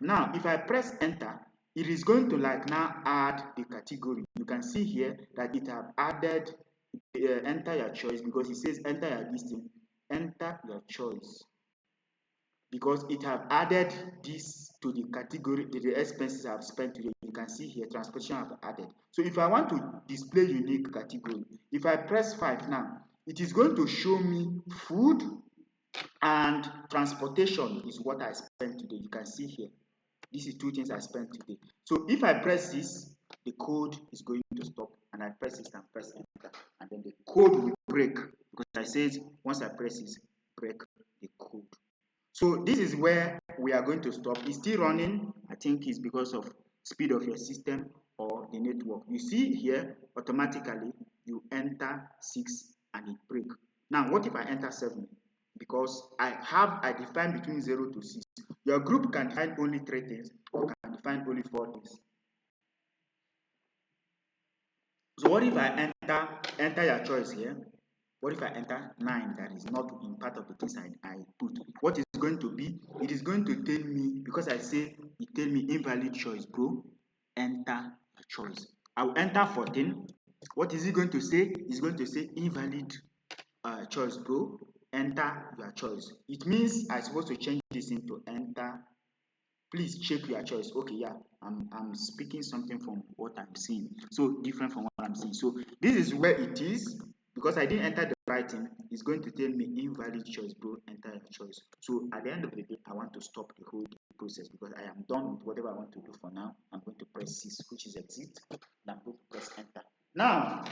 [SPEAKER 1] now if I press enter, it is going to like now add the category. You can see here that it have added enter your choice, because it says enter your listing, enter your choice, because it have added this to the category, the expenses I have spent today. You can see here transportation have added. So if I want to display unique category, if I press 5 now, it is going to show me food and transportation is what I spent today. You can see here, this is 2 things I spent today. So if I press this, the code is going to stop, and I press this and press enter, and then the code will break, because I said once I press this, break the code. So this is where we are going to stop. It's still running. I think it's because of speed of your system or the network. You see here, automatically you enter 6 and it breaks. Now what if I enter 7? Because I define between 0 to 6. Your group can define only 3 things, or can define only 4 things. So what if I enter your choice here? What if I enter 9 that is not in part of the things I put? What is going to be? It is going to tell me, because I say it tell me invalid choice, bro. Enter a choice. I will enter 14. What is it going to say? It's going to say invalid choice, bro. Enter your choice. It means I'm supposed to change this into enter. Please check your choice. Okay, yeah, I'm speaking something from what I'm seeing, so different from what I'm seeing. So this is where it is, because I didn't enter the right thing. It's going to tell me invalid choice, bro. Enter your choice. So at the end of the day, I want to stop the whole process, because I am done with whatever I want to do for now. I'm going to press 6, which is exit, and I'm going to press enter. Now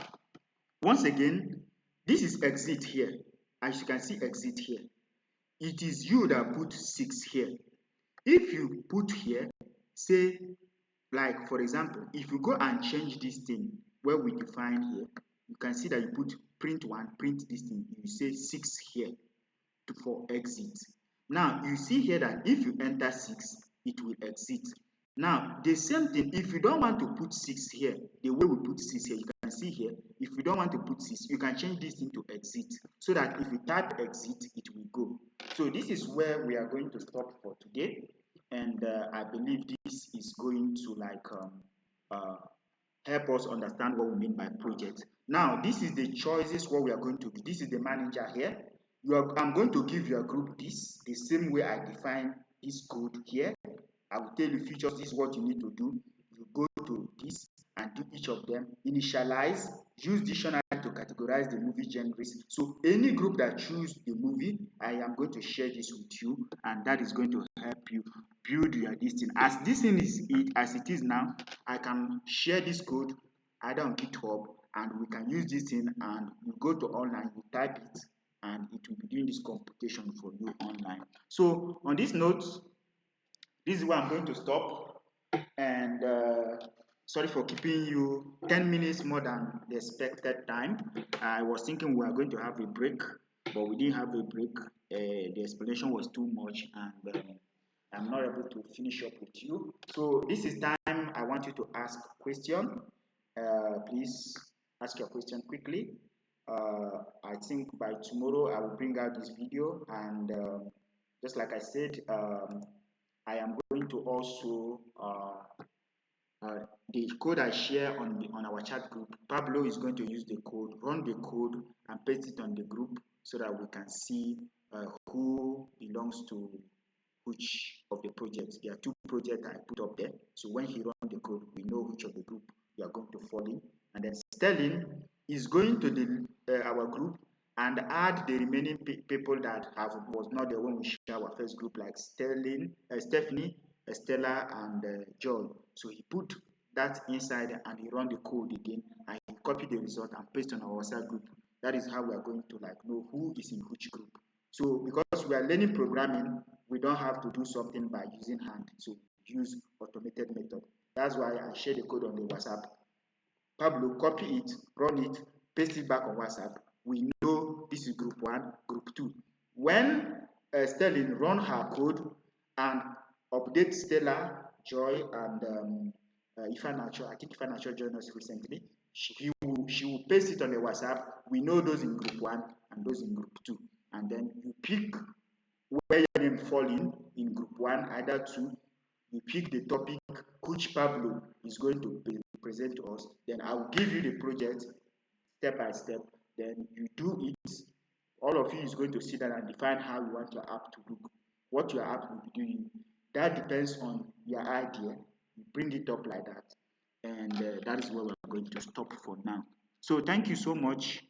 [SPEAKER 1] once again, this is exit here. As you can see, exit here. It is you that put 6 here. If you put here, say, like for example, if you go and change this thing where we define here, you can see that you put print 1, print this thing, you say 6 here for exit. Now you see here that if you enter 6, it will exit. Now the same thing, if you don't want to put 6 here, the way we put 6 here, you can see here, if you don't want to put 6, you can change this thing to exit, so that if you type exit, it will go. So this is where we are going to stop for today, and I believe this is going to like help us understand what we mean by project. Now this is the choices, what we are going to do. This is the manager here. I'm going to give your group this the same way I define this code here. I will tell you features. This is what you need to do. You go to this and do each of them. Initialize, use dictionary to categorize the movie genres. So any group that choose the movie, I am going to share this with you, and that is going to help you build your this thing. As this thing is as it is now, I can share this code either on GitHub, and we can use this thing, and you go to online, you type it, and it will be doing this computation for you online. So on this note, this is where I'm going to stop. And sorry for keeping you 10 minutes more than the expected time. I was thinking we were going to have a break, but we didn't have a break. The explanation was too much, and I'm not able to finish up with you. So this is time I want you to ask a question. Please ask your question quickly. I think by tomorrow I will bring out this video, and just like I said, I am going to also the code I share on our chat group. Pablo is going to use the code, run the code, and paste it on the group so that we can see who belongs to which of the projects. There are two projects I put up there. So when he runs the code, we know which of the group you are going to fall in. And then Sterling is going to our group and add the remaining people that was not there when we share our first group, like Sterling, Stephanie, Stella, and John. So he put that inside and he run the code again, and he copy the result and paste on our WhatsApp group. That is how we are going to know who is in which group. So because we are learning programming, we don't have to do something by using hand. So use automated method. That's why I share the code on the WhatsApp. Pablo, copy it, run it, paste it back on WhatsApp. We know this is group 1, group 2. When Sterling run her code and update Stella, Joy, and Ifanacho, I think Ifanacho joined us recently, she will paste it on the WhatsApp. We know those in group 1 and those in group 2. And then you pick where your name fall in group 1, either 2. You pick the topic which Pablo is going to present to us. Then I will give you the project step by step. Then you do it. All of you is going to sit down and define how you want your app to look, what your app will be doing. That depends on your idea. You bring it up like that. And that is where we're going to stop for now. So thank you so much.